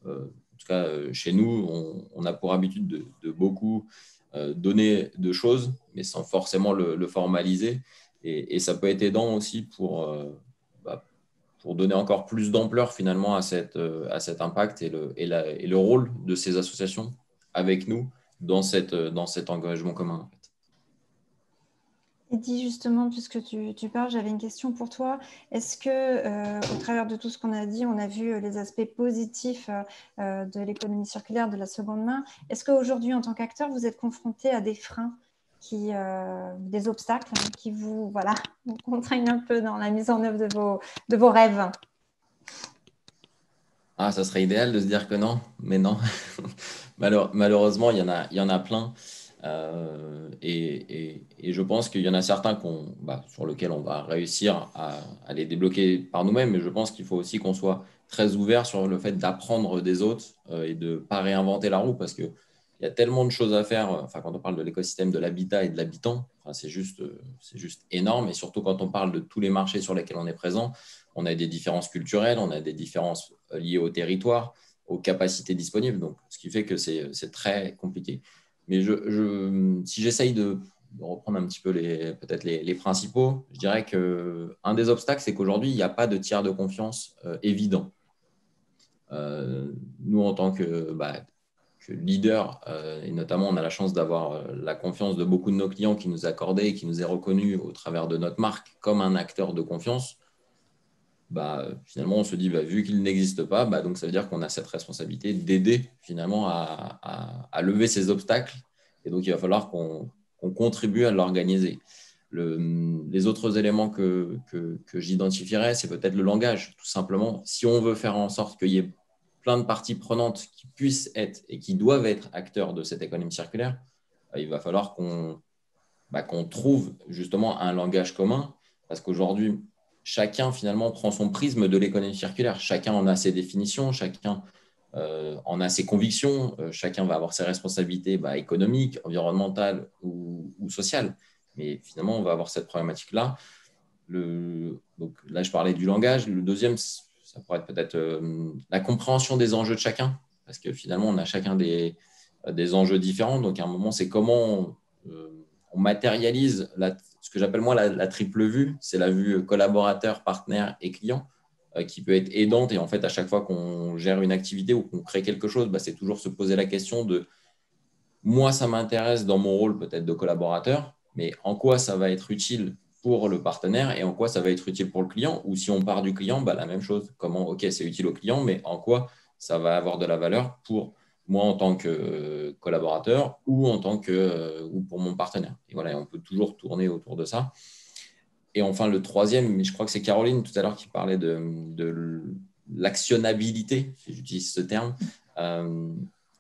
En tout cas, chez nous, on a pour habitude de beaucoup donner de choses, mais sans forcément le formaliser. Et ça peut être aidant aussi pour donner encore plus d'ampleur finalement à cet impact et le rôle de ces associations avec nous dans cet engagement commun. En fait. Eddy, justement, puisque tu parles, j'avais une question pour toi. Est-ce que, au travers de tout ce qu'on a dit, on a vu les aspects positifs de l'économie circulaire de la seconde main. Est-ce qu'aujourd'hui, en tant qu'acteur, vous êtes confronté à des freins, des obstacles qui vous contraignent un peu dans la mise en œuvre de vos rêves? Ah, ça serait idéal de se dire que non, mais non. Malheureusement, il y en a plein. Et je pense qu'il y en a certains sur lesquels on va réussir à les débloquer par nous-mêmes, mais je pense qu'il faut aussi qu'on soit très ouvert sur le fait d'apprendre des autres et de ne pas réinventer la roue, parce qu'il y a tellement de choses à faire. Enfin, quand on parle de l'écosystème de l'habitat et de l'habitant, c'est juste énorme. Et surtout quand on parle de tous les marchés sur lesquels on est présent, on a des différences culturelles, on a des différences liées au territoire, aux capacités disponibles. Donc, ce qui fait que c'est très compliqué. Mais si j'essaye de reprendre un petit peu peut-être les principaux, je dirais qu'un des obstacles, c'est qu'aujourd'hui, il n'y a pas de tiers de confiance évident. Nous, en tant que leader, et notamment, on a la chance d'avoir la confiance de beaucoup de nos clients qui nous accordaient et qui nous est reconnu au travers de notre marque comme un acteur de confiance. Finalement, on se dit, vu qu'il n'existe pas, donc ça veut dire qu'on a cette responsabilité d'aider finalement à lever ces obstacles. Et donc, il va falloir qu'on contribue à l'organiser. Les autres éléments que j'identifierais, c'est peut-être le langage, tout simplement. Si on veut faire en sorte qu'il y ait plein de parties prenantes qui puissent être et qui doivent être acteurs de cette économie circulaire, il va falloir qu'on trouve justement un langage commun, parce qu'aujourd'hui, chacun finalement prend son prisme de l'économie circulaire. Chacun en a ses définitions, chacun en a ses convictions, chacun va avoir ses responsabilités économiques, environnementales ou sociales. Mais finalement, on va avoir cette problématique-là. Donc là, je parlais du langage. Le deuxième, ça pourrait être peut-être la compréhension des enjeux de chacun, parce que finalement, on a chacun des enjeux différents. Donc à un moment, c'est comment on matérialise ce que j'appelle moi la triple vue. C'est la vue collaborateur, partenaire et client, qui peut être aidante. Et en fait, à chaque fois qu'on gère une activité ou qu'on crée quelque chose, c'est toujours se poser la question de moi, ça m'intéresse dans mon rôle peut-être de collaborateur, mais en quoi ça va être utile pour le partenaire et en quoi ça va être utile pour le client. Ou si on part du client, la même chose. Comment, OK, c'est utile au client, mais en quoi ça va avoir de la valeur pour moi en tant que collaborateur ou ou pour mon partenaire. Et voilà, on peut toujours tourner autour de ça. Et enfin, le troisième, mais je crois que c'est Caroline tout à l'heure qui parlait de l'actionnabilité, si j'utilise ce terme.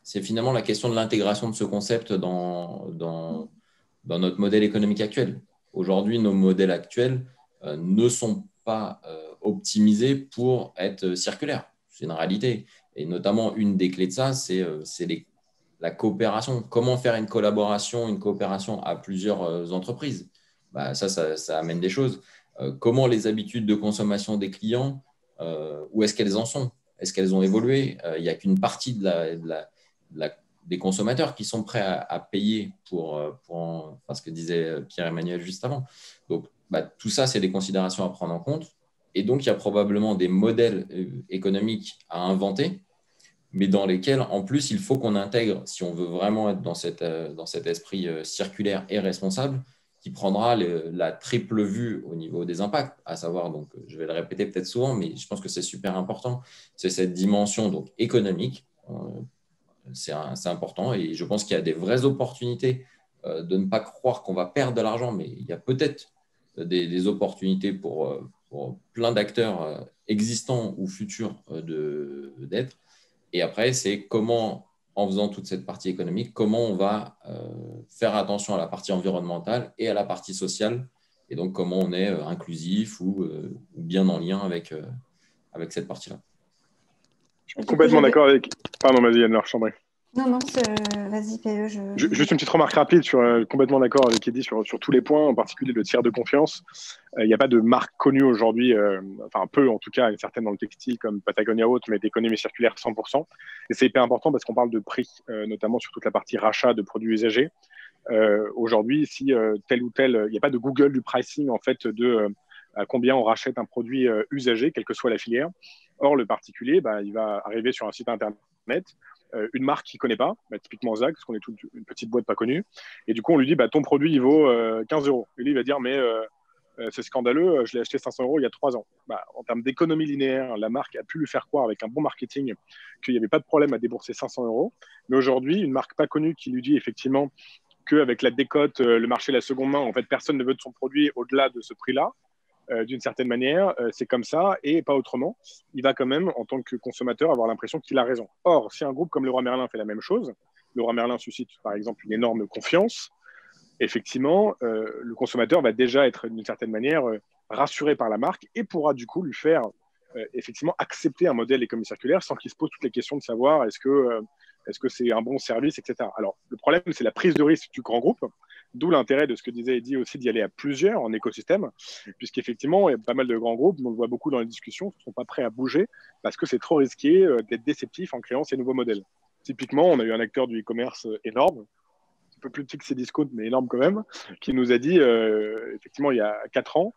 C'est finalement la question de l'intégration de ce concept dans notre modèle économique actuel. Aujourd'hui, nos modèles actuels ne sont pas optimisés pour être circulaires. C'est une réalité. Et notamment, une des clés de ça, c'est la coopération. Comment faire une coopération à plusieurs entreprises? Ça amène des choses. Comment les habitudes de consommation des clients, où est-ce qu'elles en sont? Est-ce qu'elles ont évolué? Il n'y a qu'une partie des consommateurs qui sont prêts à payer pour ce que disait Pierre-Emmanuel juste avant. Donc, tout ça, c'est des considérations à prendre en compte. Et donc, il y a probablement des modèles économiques à inventer, mais dans lesquels, en plus, il faut qu'on intègre, si on veut vraiment être dans cet esprit circulaire et responsable, qui prendra la triple vue au niveau des impacts, à savoir, donc, je vais le répéter peut-être souvent, mais je pense que c'est super important, c'est cette dimension donc, économique. C'est important et je pense qu'il y a des vraies opportunités de ne pas croire qu'on va perdre de l'argent, mais il y a peut-être des opportunités pour plein d'acteurs existants ou futurs d'être. Et après, c'est comment, en faisant toute cette partie économique, comment on va faire attention à la partie environnementale et à la partie sociale, et donc comment on est inclusif ou bien en lien avec cette partie-là. Je suis complètement d'accord avec… Pardon, vas-y, Anne-Laure, je t'en prie. Non, vas-y, PE. Juste une petite remarque rapide, complètement d'accord avec Eddy sur tous les points, en particulier le tiers de confiance. Il n'y a pas de marque connue aujourd'hui, enfin peu en tout cas, certaines dans le textile comme Patagonia ou autre, mais d'économie circulaire 100%. Et c'est hyper important parce qu'on parle de prix, notamment sur toute la partie rachat de produits usagés. Aujourd'hui, si tel ou tel, il n'y a pas de Google du pricing en fait à combien on rachète un produit usagé, quelle que soit la filière. Or, le particulier, il va arriver sur un site internet, une marque qu'il ne connaît pas, typiquement Zag, parce qu'on est une petite boîte pas connue, et du coup, on lui dit, ton produit, il vaut 15 euros. Et lui, il va dire, mais c'est scandaleux, je l'ai acheté 500 euros il y a 3 ans. En termes d'économie linéaire, la marque a pu lui faire croire, avec un bon marketing, qu'il n'y avait pas de problème à débourser 500 euros. Mais aujourd'hui, une marque pas connue qui lui dit effectivement qu'avec la décote, le marché de la seconde main, en fait, personne ne veut de son produit au-delà de ce prix-là, d'une certaine manière, c'est comme ça et pas autrement. Il va quand même, en tant que consommateur, avoir l'impression qu'il a raison. Or, si un groupe comme Leroy Merlin fait la même chose, Leroy Merlin suscite par exemple une énorme confiance, effectivement, le consommateur va déjà être d'une certaine manière rassuré par la marque et pourra du coup lui faire effectivement accepter un modèle économie circulaire sans qu'il se pose toutes les questions de savoir est-ce que c'est un bon service, etc. Alors, le problème, c'est la prise de risque du grand groupe, d'où l'intérêt de ce que disait Eddy aussi d'y aller à plusieurs en écosystème, puisqu'effectivement, il y a pas mal de grands groupes, on le voit beaucoup dans les discussions, qui ne sont pas prêts à bouger parce que c'est trop risqué d'être déceptif en créant ces nouveaux modèles. Typiquement, on a eu un acteur du e-commerce énorme, un peu plus petit que Cdiscount, mais énorme quand même, qui nous a dit, effectivement, il y a 4 ans,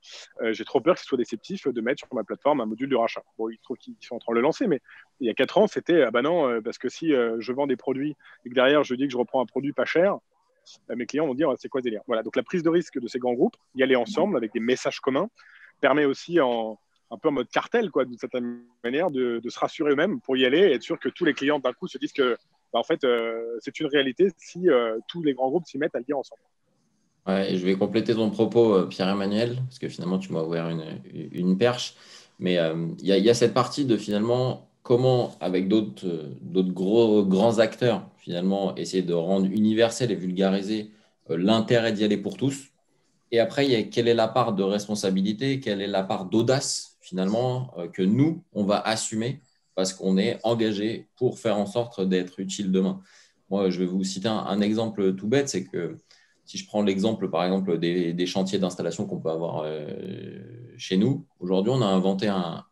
j'ai trop peur que ce soit déceptif de mettre sur ma plateforme un module de rachat. Bon, il se trouve qu'ils sont en train de le lancer, mais il y a 4 ans, c'était, non, parce que si je vends des produits et que derrière, je dis que je reprends un produit pas cher, mes clients vont dire, c'est quoi ce délire? Voilà, donc la prise de risque de ces grands groupes, y aller ensemble avec des messages communs, permet aussi un peu en mode cartel, quoi, d'une certaine manière, de se rassurer eux-mêmes pour y aller et être sûr que tous les clients d'un coup se disent que en fait, c'est une réalité si tous les grands groupes s'y mettent à le dire ensemble. Ouais, et je vais compléter ton propos, Pierre-Emmanuel, parce que finalement, tu m'as ouvert une perche. Mais il y a cette partie de finalement comment, avec d'autres grands acteurs, finalement, essayer de rendre universel et vulgariser l'intérêt d'y aller pour tous. Et après, il y a quelle est la part de responsabilité, quelle est la part d'audace, finalement, que nous, on va assumer parce qu'on est engagé pour faire en sorte d'être utile demain. Moi, je vais vous citer un exemple tout bête, c'est que si je prends l'exemple, par exemple, des chantiers d'installation qu'on peut avoir chez nous, aujourd'hui, on a inventé en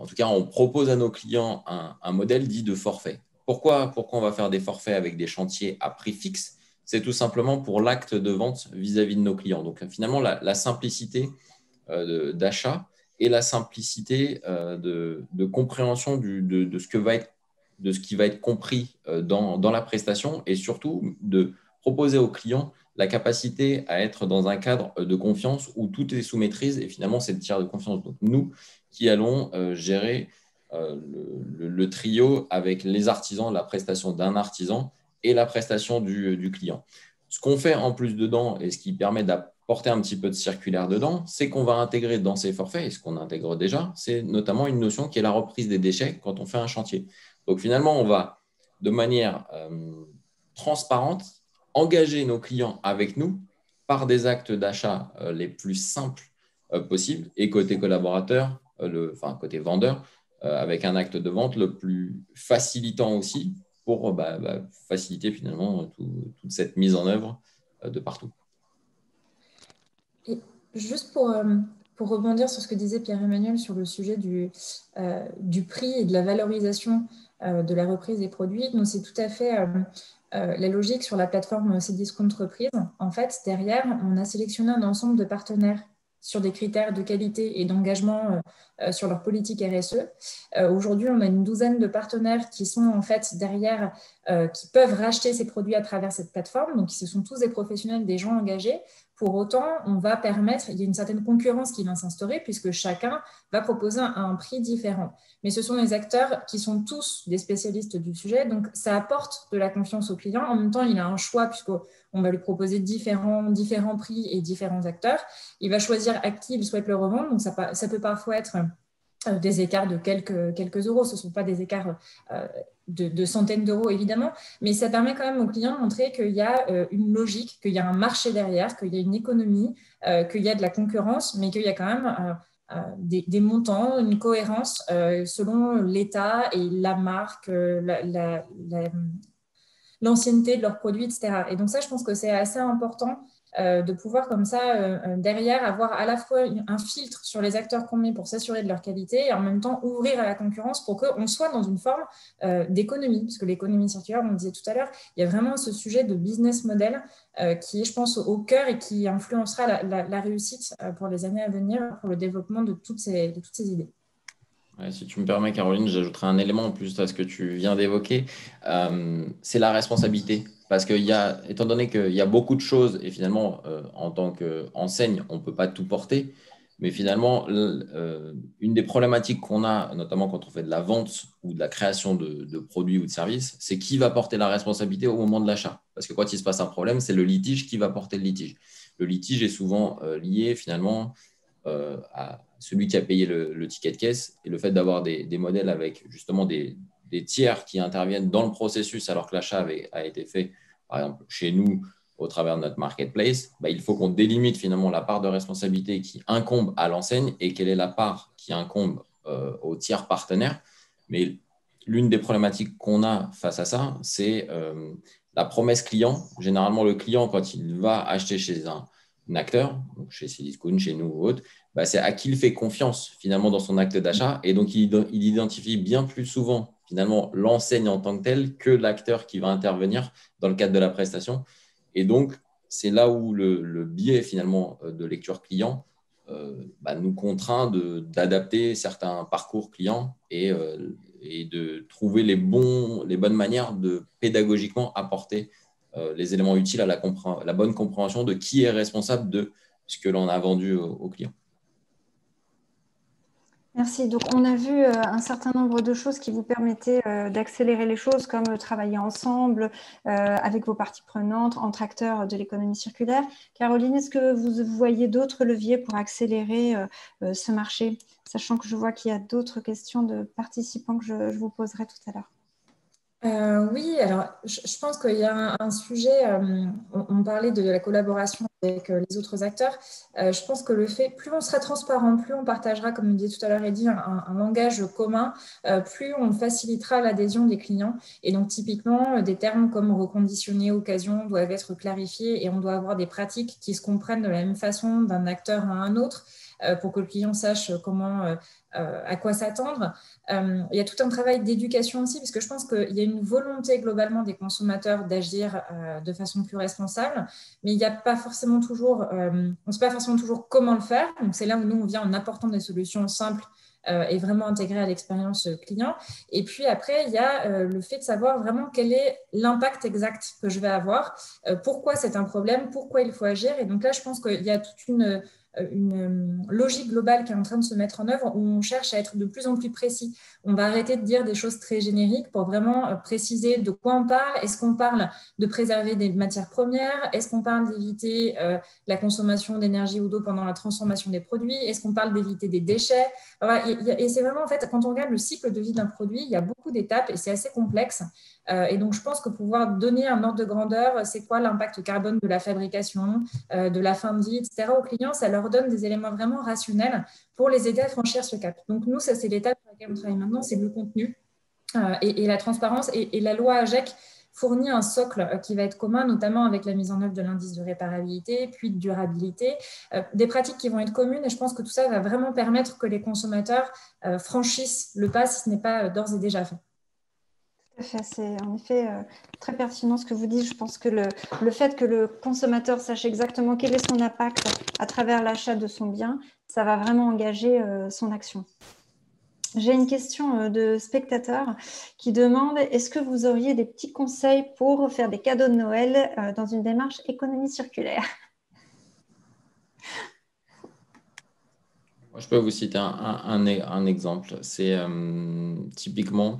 tout cas, on propose à nos clients un modèle dit de forfait. Pourquoi on va faire des forfaits avec des chantiers à prix fixe? C'est tout simplement pour l'acte de vente vis-à-vis de nos clients. Donc, finalement, la simplicité d'achat et la simplicité de compréhension de ce qui va être compris dans la prestation et surtout de proposer aux clients la capacité à être dans un cadre de confiance où tout est sous maîtrise et finalement, c'est le tiers de confiance. Donc, nous qui allons gérer le trio avec les artisans, la prestation d'un artisan et la prestation du client. Ce qu'on fait en plus dedans et ce qui permet d'apporter un petit peu de circulaire dedans, c'est qu'on va intégrer dans ces forfaits, et ce qu'on intègre déjà, c'est notamment une notion qui est la reprise des déchets quand on fait un chantier. Donc finalement, on va de manière transparente engager nos clients avec nous par des actes d'achat les plus simples possibles et côté collaborateur, côté vendeur, avec un acte de vente le plus facilitant aussi pour faciliter finalement toute cette mise en œuvre de partout. Et juste pour rebondir sur ce que disait Pierre-Emmanuel sur le sujet du prix et de la valorisation de la reprise des produits, donc c'est tout à fait la logique sur la plateforme Cdiscount Reprise. En fait, derrière, on a sélectionné un ensemble de partenaires sur des critères de qualité et d'engagement sur leur politique RSE. Aujourd'hui, on a une douzaine de partenaires qui sont en fait derrière, qui peuvent racheter ces produits à travers cette plateforme. Donc, ce sont tous des professionnels, des gens engagés. Pour autant, on va permettre, il y a une certaine concurrence qui va s'instaurer puisque chacun va proposer un prix différent. Mais ce sont des acteurs qui sont tous des spécialistes du sujet, donc ça apporte de la confiance au client. En même temps, il a un choix puisqu'on va lui proposer différents prix et différents acteurs. Il va choisir à qui il souhaite le revendre, donc ça peut parfois être des écarts de quelques euros. Ce ne sont pas des écarts de centaines d'euros, évidemment, mais ça permet quand même aux clients de montrer qu'il y a une logique, qu'il y a un marché derrière, qu'il y a une économie, qu'il y a de la concurrence, mais qu'il y a quand même des montants, une cohérence selon l'État et la marque, l'ancienneté de leurs produits, etc. Et donc ça, je pense que c'est assez important de pouvoir comme ça, derrière, avoir à la fois un filtre sur les acteurs qu'on met pour s'assurer de leur qualité et en même temps ouvrir à la concurrence pour qu'on soit dans une forme d'économie. Parce que l'économie circulaire, on le disait tout à l'heure, il y a vraiment ce sujet de business model qui est, je pense, au cœur et qui influencera la réussite pour les années à venir, pour le développement de toutes ces idées. Ouais, si tu me permets, Caroline, j'ajouterai un élément en plus à ce que tu viens d'évoquer. C'est la responsabilité. Parce étant donné qu'il y a beaucoup de choses, et finalement, en tant qu'enseigne, on ne peut pas tout porter, mais finalement, une des problématiques qu'on a, notamment quand on fait de la vente ou de la création de produits ou de services, c'est qui va porter la responsabilité au moment de l'achat. Parce que quand il se passe un problème, c'est le litige qui va porter le litige. Le litige est souvent lié finalement à celui qui a payé le ticket de caisse, et le fait d'avoir des modèles avec justement des tiers qui interviennent dans le processus alors que l'achat a été fait, par exemple, chez nous, au travers de notre marketplace, il faut qu'on délimite finalement la part de responsabilité qui incombe à l'enseigne et quelle est la part qui incombe aux tiers partenaires. Mais l'une des problématiques qu'on a face à ça, c'est la promesse client. Généralement, le client, quand il va acheter chez un acteur, donc chez Cdiscount, chez nous ou autre, c'est à qui il fait confiance finalement dans son acte d'achat. Et donc, il identifie bien plus souvent finalement l'enseigne en tant que telle que l'acteur qui va intervenir dans le cadre de la prestation. Et donc, c'est là où le biais finalement de lecture client nous contraint d'adapter certains parcours clients et de trouver les bonnes manières de pédagogiquement apporter les éléments utiles à la bonne compréhension de qui est responsable de ce que l'on a vendu au client. Merci. Donc, on a vu un certain nombre de choses qui vous permettaient d'accélérer les choses, comme travailler ensemble avec vos parties prenantes, entre acteurs de l'économie circulaire. Caroline, est-ce que vous voyez d'autres leviers pour accélérer ce marché, sachant que je vois qu'il y a d'autres questions de participants que je vous poserai tout à l'heure? Oui, alors je pense qu'il y a un sujet, on parlait de la collaboration avec les autres acteurs. Je pense que plus on sera transparent, plus on partagera, comme disait tout à l'heure Eddy, un langage commun, plus on facilitera l'adhésion des clients. Et donc typiquement, des termes comme reconditionner, occasion doivent être clarifiés et on doit avoir des pratiques qui se comprennent de la même façon d'un acteur à un autre pour que le client sache à quoi s'attendre. Il y a tout un travail d'éducation aussi, parce que je pense qu'il y a une volonté globalement des consommateurs d'agir de façon plus responsable, mais il n'y a pas forcément toujours, on ne sait pas forcément toujours comment le faire. Donc c'est là où nous on vient en apportant des solutions simples et vraiment intégrées à l'expérience client. Et puis après, il y a le fait de savoir vraiment quel est l'impact exact que je vais avoir, pourquoi c'est un problème, pourquoi il faut agir. Et donc là, je pense qu'il y a toute une logique globale qui est en train de se mettre en œuvre où on cherche à être de plus en plus précis. On va arrêter de dire des choses très génériques pour vraiment préciser de quoi on parle. Est-ce qu'on parle de préserver des matières premières? Est-ce qu'on parle d'éviter la consommation d'énergie ou d'eau pendant la transformation des produits? Est-ce qu'on parle d'éviter des déchets? Voilà, et c'est vraiment, en fait, quand on regarde le cycle de vie d'un produit, il y a beaucoup d'étapes et c'est assez complexe. Et donc, je pense que pouvoir donner un ordre de grandeur, c'est quoi l'impact carbone de la fabrication, de la fin de vie, etc. aux clients, ça leur donne des éléments vraiment rationnels pour les aider à franchir ce cap. Donc, nous, ça, c'est l'étape sur laquelle on travaille maintenant, c'est le contenu et la transparence. Et la loi AGEC fournit un socle qui va être commun, notamment avec la mise en œuvre de l'indice de réparabilité, puis de durabilité, des pratiques qui vont être communes. Et je pense que tout ça va vraiment permettre que les consommateurs franchissent le pas si ce n'est pas d'ores et déjà fait. C'est en effet très pertinent ce que vous dites. Je pense que le fait que le consommateur sache exactement quel est son impact à travers l'achat de son bien, ça va vraiment engager son action. J'ai une question de spectateur qui demande: est-ce que vous auriez des petits conseils pour faire des cadeaux de Noël dans une démarche économie circulaire? Moi, je peux vous citer un exemple. C'est typiquement,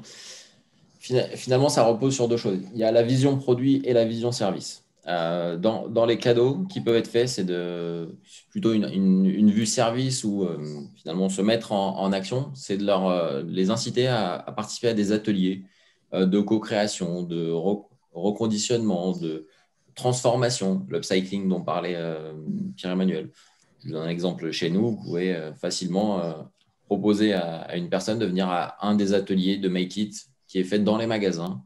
finalement, ça repose sur deux choses. Il y a la vision produit et la vision service. Dans les cadeaux qui peuvent être faits, c'est plutôt une vue service où finalement se mettre en action, c'est de les inciter à participer à des ateliers de co-création, de reconditionnement, de transformation, l'upcycling dont parlait Pierre-Emmanuel. Je vous donne un exemple chez nous. Vous pouvez facilement proposer à une personne de venir à un des ateliers de Make It qui est fait dans les magasins,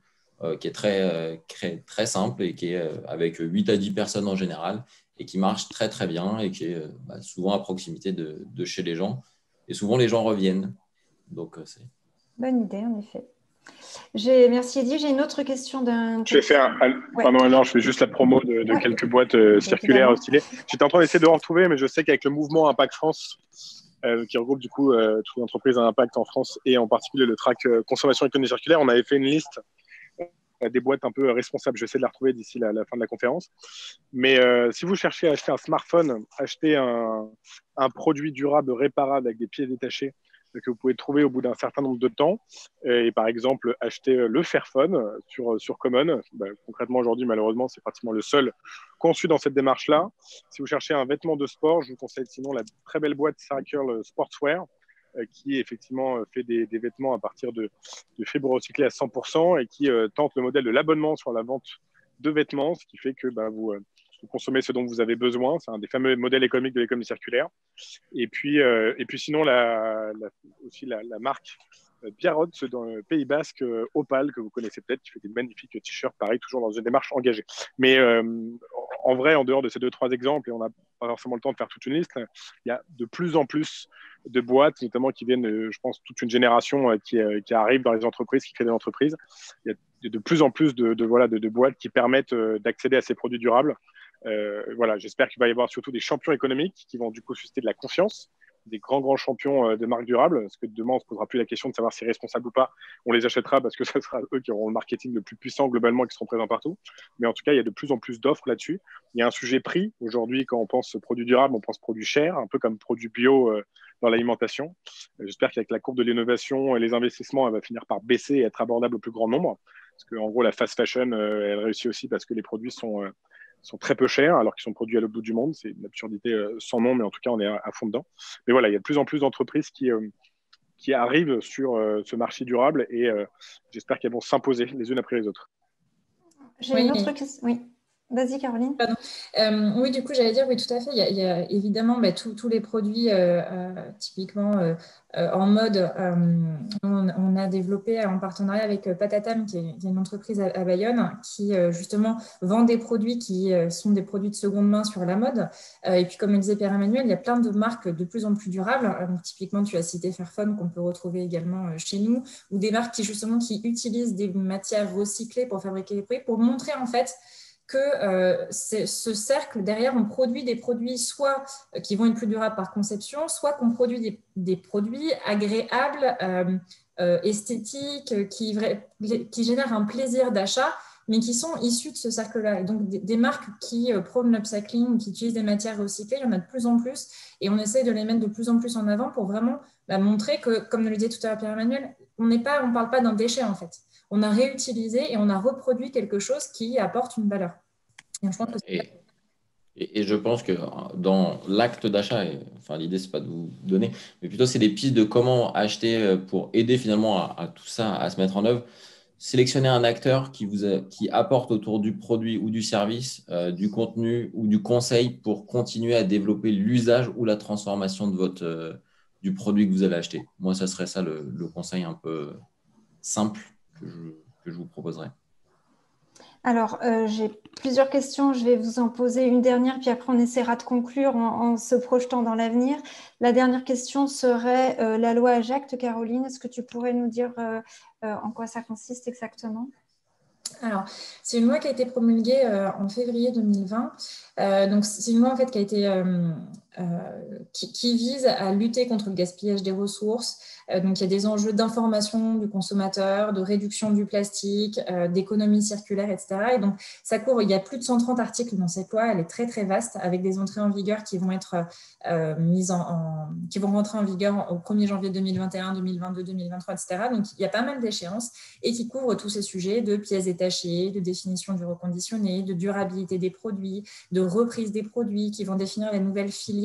qui est très simple et qui est avec 8 à 10 personnes en général et qui marche très, très bien et qui est souvent à proximité de chez les gens. Et souvent, les gens reviennent. Donc, c'est… Bonne idée, en effet. Merci Eddy. J'ai une autre question d'un… Je vais faire, pardon, alors je fais juste la promo de quelques boîtes circulaires stylées. J'étais en train d'essayer de retrouver, mais je sais qu'avec le mouvement Impact France, qui regroupe du coup toutes les entreprises à impact en France et en particulier le track consommation économie circulaire, on avait fait une liste des boîtes un peu responsables. Je vais essayer de la retrouver d'ici la fin de la conférence. Mais si vous cherchez à acheter un smartphone, acheter un produit durable, réparable avec des pieds détachés que vous pouvez trouver au bout d'un certain nombre de temps, et par exemple acheter le Fairphone sur Common. Concrètement aujourd'hui, malheureusement, c'est pratiquement le seul conçu dans cette démarche-là. Si vous cherchez un vêtement de sport, je vous conseille sinon la très belle boîte Circle Sportswear, qui effectivement fait des vêtements à partir de fibres recyclées à 100% et qui tente le modèle de l'abonnement sur la vente de vêtements, ce qui fait que vous consommez ce dont vous avez besoin. C'est un des fameux modèles économiques de l'économie circulaire. Et puis sinon, aussi la marque Biarrot dans le Pays Basque, Opal, que vous connaissez peut-être, qui fait des magnifiques t-shirts, pareil, toujours dans une démarche engagée. Mais en vrai, en dehors de ces 2-3 exemples, et on n'a pas forcément le temps de faire toute une liste, il y a de plus en plus de boîtes, notamment qui viennent, je pense, toute une génération qui arrive dans les entreprises, qui créent des entreprises. Il y a de plus en plus de boîtes qui permettent d'accéder à ces produits durables. J'espère qu'il va y avoir surtout des champions économiques qui vont du coup susciter de la confiance, des grands champions de marques durables, parce que demain on ne se posera plus la question de savoir si c'est responsable ou pas, on les achètera parce que ce sera eux qui auront le marketing le plus puissant globalement, qui seront présents partout. Mais en tout cas, il y a de plus en plus d'offres là-dessus. Il y a un sujet prix. Aujourd'hui, quand on pense produit durable, on pense produit cher, un peu comme produit bio dans l'alimentation. J'espère qu'avec la courbe de l'innovation et les investissements, elle va finir par baisser et être abordable au plus grand nombre. Parce qu'en gros, la fast fashion, elle réussit aussi parce que les produits sont très peu chers alors qu'ils sont produits à l'autre bout du monde. C'est une absurdité sans nom, mais en tout cas, on est à fond dedans. Mais voilà, il y a de plus en plus d'entreprises qui arrivent sur ce marché durable et j'espère qu'elles vont s'imposer les unes après les autres. J'ai une autre question. Oui. Vas-y, Caroline. Pardon. Oui, du coup, j'allais dire, oui, tout à fait. Il y a évidemment tous les produits, typiquement en mode, on a développé en partenariat avec Patatam, qui est une entreprise à Bayonne, qui justement vend des produits qui sont des produits de seconde main sur la mode. Et puis, comme le disait Pierre-Emmanuel, il y a plein de marques de plus en plus durables. Donc, typiquement, tu as cité Fairphone, qu'on peut retrouver également chez nous, ou des marques qui utilisent des matières recyclées pour fabriquer des produits, pour montrer en fait que ce cercle, derrière, on produit des produits soit qui vont être plus durables par conception, soit qu'on produit des produits agréables, esthétiques, qui génèrent un plaisir d'achat, mais qui sont issus de ce cercle-là. Et donc, des marques qui prônent l'upcycling, qui utilisent des matières recyclées, il y en a de plus en plus, et on essaie de les mettre de plus en plus en avant pour vraiment montrer que, comme le disait tout à l'heure Pierre-Emmanuel, on ne parle pas d'un déchet, en fait. On a réutilisé et on a reproduit quelque chose qui apporte une valeur. Et je pense que dans l'acte d'achat, enfin l'idée c'est pas de vous donner, mais plutôt c'est des pistes de comment acheter pour aider finalement à tout ça à se mettre en œuvre. Sélectionner un acteur qui apporte autour du produit ou du service, du contenu ou du conseil pour continuer à développer l'usage ou la transformation de du produit que vous allez acheter. Moi, ça serait ça le conseil un peu simple que je vous proposerais. Alors, j'ai plusieurs questions. Je vais vous en poser une dernière, puis après, on essaiera de conclure en se projetant dans l'avenir. La dernière question serait la loi AGECT. Caroline, est-ce que tu pourrais nous dire en quoi ça consiste exactement? Alors, c'est une loi qui a été promulguée en février 2020. Donc, c'est une loi en fait qui a été qui vise à lutter contre le gaspillage des ressources. Donc, il y a des enjeux d'information du consommateur, de réduction du plastique, d'économie circulaire, etc. Et donc, ça couvre. Il y a plus de 130 articles dans cette loi. Elle est très très vaste, avec des entrées en vigueur qui vont être qui vont rentrer en vigueur au 1er janvier 2021, 2022, 2023, etc. Donc, il y a pas mal d'échéances et qui couvre tous ces sujets de pièces détachées, de définition du reconditionné, de durabilité des produits, de reprise des produits, qui vont définir les nouvelles filières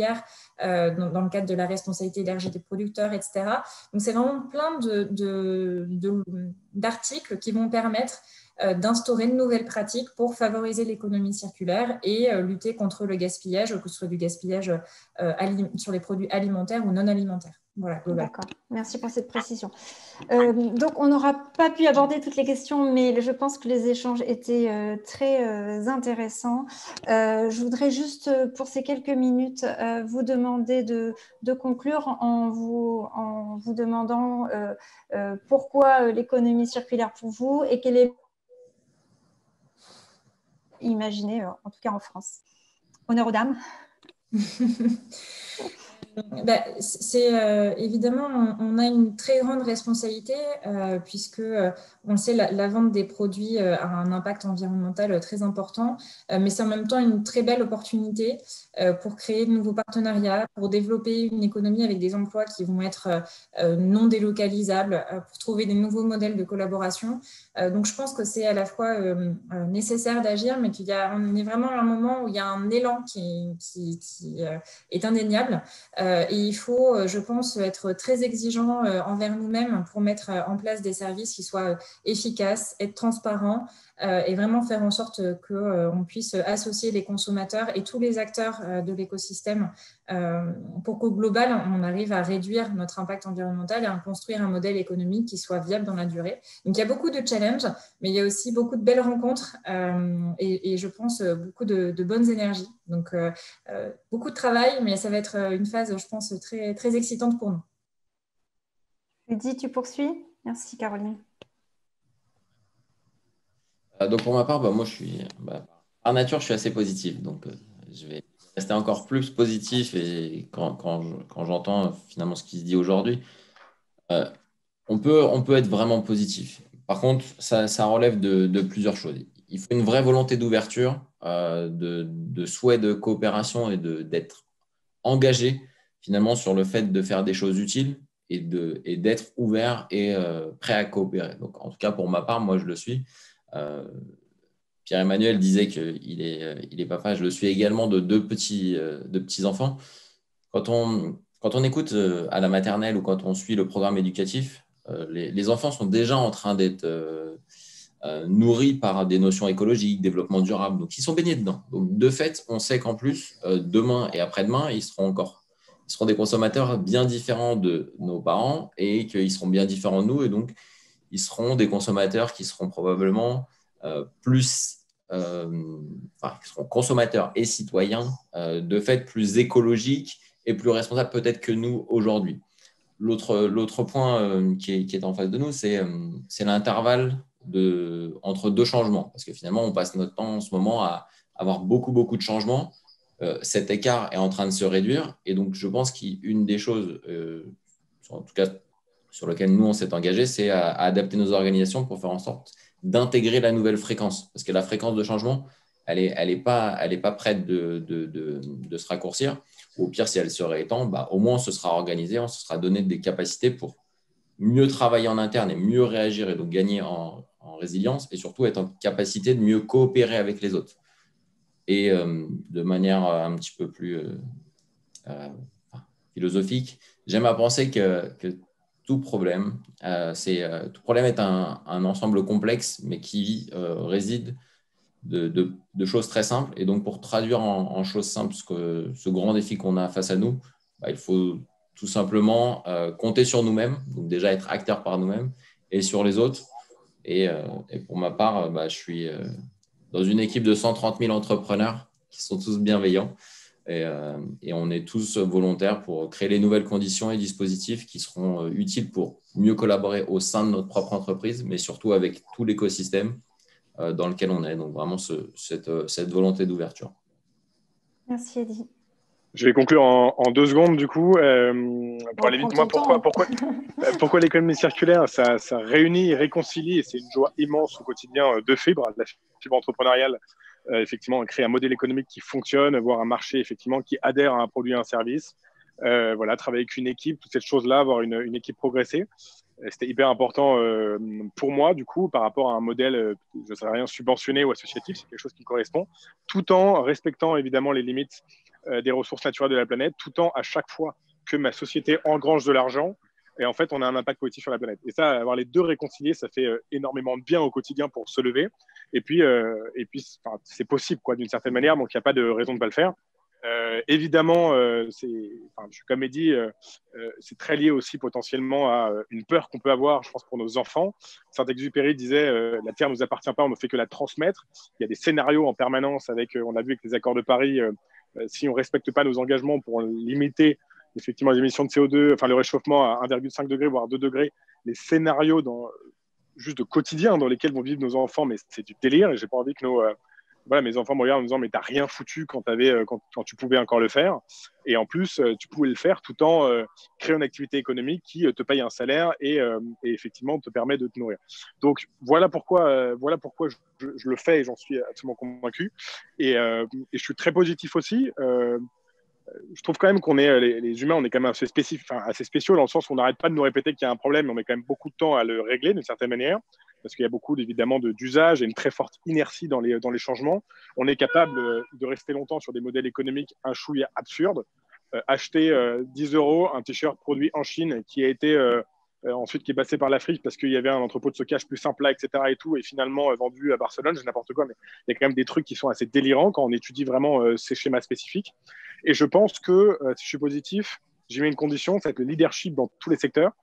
dans le cadre de la responsabilité élargie des producteurs, etc. Donc, c'est vraiment plein d'articles qui vont permettre d'instaurer de nouvelles pratiques pour favoriser l'économie circulaire et lutter contre le gaspillage, que ce soit du gaspillage sur les produits alimentaires ou non alimentaires. Voilà, global. D'accord, merci pour cette précision. Donc, on n'aura pas pu aborder toutes les questions, mais je pense que les échanges étaient très intéressants. Je voudrais juste, pour ces quelques minutes, vous demander de conclure en vous demandant pourquoi l'économie circulaire pour vous et quelle est imaginée, en tout cas en France. Honneur aux dames. Évidemment, on a une très grande responsabilité puisque, on le sait, la vente des produits a un impact environnemental très important, mais c'est en même temps une très belle opportunité pour créer de nouveaux partenariats, pour développer une économie avec des emplois qui vont être non délocalisables, pour trouver des nouveaux modèles de collaboration. Donc, je pense que c'est à la fois nécessaire d'agir, mais on est vraiment à un moment où il y a un élan qui est indéniable. Et il faut, je pense, être très exigeant envers nous-mêmes pour mettre en place des services qui soient efficaces, être transparents et vraiment faire en sorte qu'on puisse associer les consommateurs et tous les acteurs de l'écosystème pour qu'au global, on arrive à réduire notre impact environnemental et à construire un modèle économique qui soit viable dans la durée. Donc, il y a beaucoup de challenges, mais il y a aussi beaucoup de belles rencontres et je pense beaucoup de bonnes énergies. Donc, beaucoup de travail, mais ça va être une phase, je pense, très, très excitante pour nous. Rudy, tu poursuis? Merci, Caroline. Donc, pour ma part, moi, par nature, je suis assez positif. Donc, je vais rester encore plus positif. Et quand j'entends finalement ce qui se dit aujourd'hui, on peut être vraiment positif. Par contre, ça relève de plusieurs choses. Il faut une vraie volonté d'ouverture, de souhait de coopération et d'être engagé finalement sur le fait de faire des choses utiles et d'être ouvert et prêt à coopérer. Donc, en tout cas, pour ma part, moi, je le suis. Pierre-Emmanuel disait qu'il est papa, je le suis également de deux petits enfants. Quand on écoute à la maternelle ou quand on suit le programme éducatif, les enfants sont déjà en train d'être nourris par des notions écologiques, développement durable. Donc, ils sont baignés dedans. Donc, de fait, on sait qu'en plus, demain et après-demain, ils seront des consommateurs bien différents de nos parents et qu'ils seront bien différents de nous. Et donc, ils seront des consommateurs qui seront probablement qui seront consommateurs et citoyens, de fait plus écologiques et plus responsables peut-être que nous aujourd'hui. L'autre point qui est en face de nous, c'est l'intervalle entre deux changements. Parce que finalement, on passe notre temps en ce moment à avoir beaucoup, beaucoup de changements. Cet écart est en train de se réduire. Et donc, je pense qu'une des choses, en tout cas sur lequel nous, on s'est engagé, c'est à adapter nos organisations pour faire en sorte d'intégrer la nouvelle fréquence. Parce que la fréquence de changement, elle est pas prête de se raccourcir. Ou au pire, si elle se réétend, au moins, on se sera organisé, on se sera donné des capacités pour mieux travailler en interne et mieux réagir et donc gagner en résilience et surtout être en capacité de mieux coopérer avec les autres. Et de manière un petit peu plus philosophique, j'aime à penser que tout problème est un ensemble complexe, mais qui réside de choses très simples. Et donc, pour traduire en choses simples ce grand défi qu'on a face à nous, il faut tout simplement compter sur nous-mêmes, donc déjà être acteur par nous-mêmes, et sur les autres. Et pour ma part, je suis dans une équipe de 130 000 entrepreneurs qui sont tous bienveillants. Et on est tous volontaires pour créer les nouvelles conditions et dispositifs qui seront utiles pour mieux collaborer au sein de notre propre entreprise, mais surtout avec tout l'écosystème dans lequel on est. Donc, vraiment, cette volonté d'ouverture. Merci, Eddy. Je vais conclure en 2 secondes, du coup. Pour aller vite, moi, pourquoi l'économie circulaire, ça réunit et réconcilie, et c'est une joie immense au quotidien de Fibre, la fibre entrepreneuriale, effectivement, créer un modèle économique qui fonctionne, avoir un marché, effectivement, qui adhère à un produit et un service. Voilà, travailler avec une équipe, toutes ces choses-là, avoir une équipe progressée. C'était hyper important pour moi, du coup, par rapport à un modèle, je ne sais rien, subventionné ou associatif, c'est quelque chose qui me correspond, tout en respectant évidemment les limites des ressources naturelles de la planète, tout en à chaque fois que ma société engrange de l'argent, et en fait, on a un impact positif sur la planète. Et ça, avoir les deux réconciliés, ça fait énormément de bien au quotidien pour se lever. Et puis c'est possible, quoi, d'une certaine manière, donc il n'y a pas de raison de ne pas le faire. Évidemment, comme est dit, c'est très lié aussi potentiellement à une peur qu'on peut avoir, je pense, pour nos enfants. Saint-Exupéry disait la Terre ne nous appartient pas, on ne fait que la transmettre. Il y a des scénarios en permanence on a vu avec les accords de Paris, si on ne respecte pas nos engagements pour limiter effectivement les émissions de CO2, enfin le réchauffement à 1,5 degré, voire 2 degrés, les scénarios juste de quotidien dans lesquels vont vivre nos enfants, mais c'est du délire et j'ai pas envie que mes enfants me regardent en me disant mais t'as rien foutu quand tu pouvais encore le faire, et en plus tu pouvais le faire tout en créant une activité économique qui te paye un salaire et effectivement te permet de te nourrir. Donc voilà pourquoi je le fais et j'en suis absolument convaincu, et je suis très positif aussi. Je trouve quand même qu'on est, les humains, on est quand même assez spéciaux dans le sens où on n'arrête pas de nous répéter qu'il y a un problème, mais on met quand même beaucoup de temps à le régler d'une certaine manière, parce qu'il y a beaucoup évidemment d'usages et une très forte inertie dans les changements. On est capable de rester longtemps sur des modèles économiques un chouïa absurdes. Acheter 10 € un t-shirt produit en Chine qui a été ensuite qui est passé par l'Afrique parce qu'il y avait un entrepôt de stockage plus simple là, etc. et tout, et finalement vendu à Barcelone, c'est n'importe quoi, mais il y a quand même des trucs qui sont assez délirants quand on étudie vraiment ces schémas spécifiques. Et je pense que si je suis positif, j'y mets une condition, ça va être le leadership dans tous les secteurs.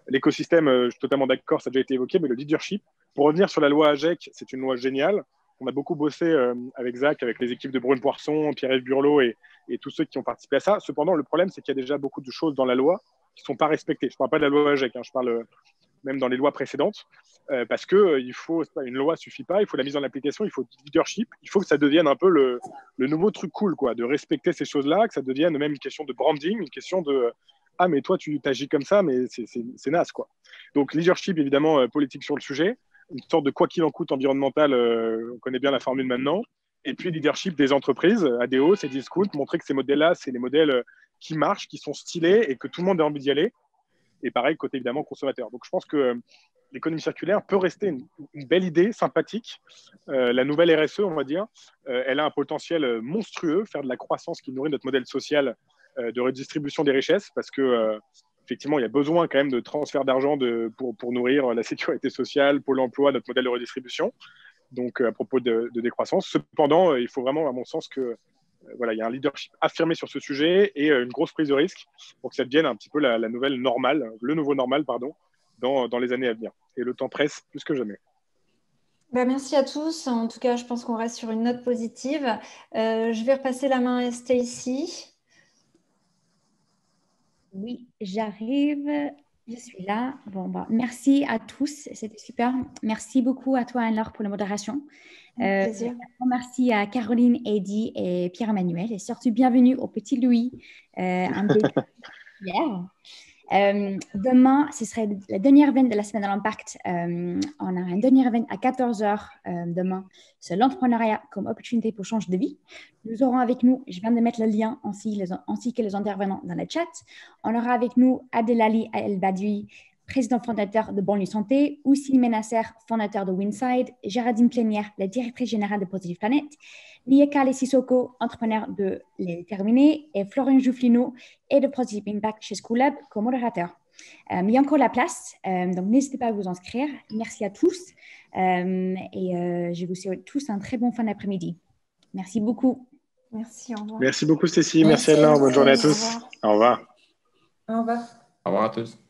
L'écosystème, je suis totalement d'accord, ça a déjà été évoqué, mais le leadership. Pour revenir sur la loi AGEC, c'est une loi géniale. On a beaucoup bossé avec Zach, avec les équipes de Brune Poisson, Pierre-Yves Burlot et tous ceux qui ont participé à ça. Cependant, le problème, c'est qu'il y a déjà beaucoup de choses dans la loi qui ne sont pas respectées. Je ne parle pas de la loi AGEC, je parle même dans les lois précédentes, parce que une loi ne suffit pas, il faut la mise en application, il faut du leadership, il faut que ça devienne un peu le nouveau truc cool, quoi, de respecter ces choses-là, que ça devienne même une question de branding, une question de ah mais toi tu t'agis comme ça, mais c'est naze, quoi. Donc leadership évidemment politique sur le sujet, une sorte de quoi qu'il en coûte environnemental, on connaît bien la formule maintenant, et puis leadership des entreprises, ADO, c'est Discount, montrer que ces modèles-là, c'est les modèles qui marchent, qui sont stylés et que tout le monde a envie d'y aller. Et pareil, côté évidemment consommateur. Donc je pense que l'économie circulaire peut rester une belle idée, sympathique. La nouvelle RSE, on va dire, elle a un potentiel monstrueux, faire de la croissance qui nourrit notre modèle social de redistribution des richesses, parce que effectivement, il y a besoin quand même de transfert d'argent pour nourrir la sécurité sociale, Pôle emploi, notre modèle de redistribution. Donc à propos de décroissance. Cependant, il faut vraiment, à mon sens, que il y a un leadership affirmé sur ce sujet et une grosse prise de risque pour que ça devienne un petit peu la nouvelle normale, le nouveau normal, pardon, dans les années à venir. Et le temps presse plus que jamais. Merci à tous. En tout cas, je pense qu'on reste sur une note positive. Je vais repasser la main à Stacy. Oui, j'arrive. Je suis là. Merci à tous. C'était super. Merci beaucoup à toi, Anne-Laure, pour la modération. Plaisir. Merci à Caroline, Eddy et Pierre-Emmanuel. Et surtout, bienvenue au petit Louis. Un bébé hier. Demain, ce serait le dernier event de la semaine de l'impact. On a un dernier event à 14h demain. C'est l'entrepreneuriat comme opportunité pour changer de vie. Nous aurons avec nous, je viens de mettre le lien ainsi que les intervenants dans le chat. On aura avec nous Adelali El-Badoui, président fondateur de Banlieue Santé, Oussi Menasser, fondateur de Winside, Géraldine Plénière, la directrice générale de Positive Planet, Niekale Sissoko, entrepreneur de Les Terminés, et Florian Joufflino, et de Positive Impact chez Schoolab comme modérateur. Il y a encore la place, donc n'hésitez pas à vous inscrire. Merci à tous et je vous souhaite tous un très bon fin d'après-midi. Merci beaucoup. Merci, au revoir. Merci beaucoup Stécie, merci Anne-Laure, bonne journée à tous. Au revoir. Au revoir. Au revoir à tous.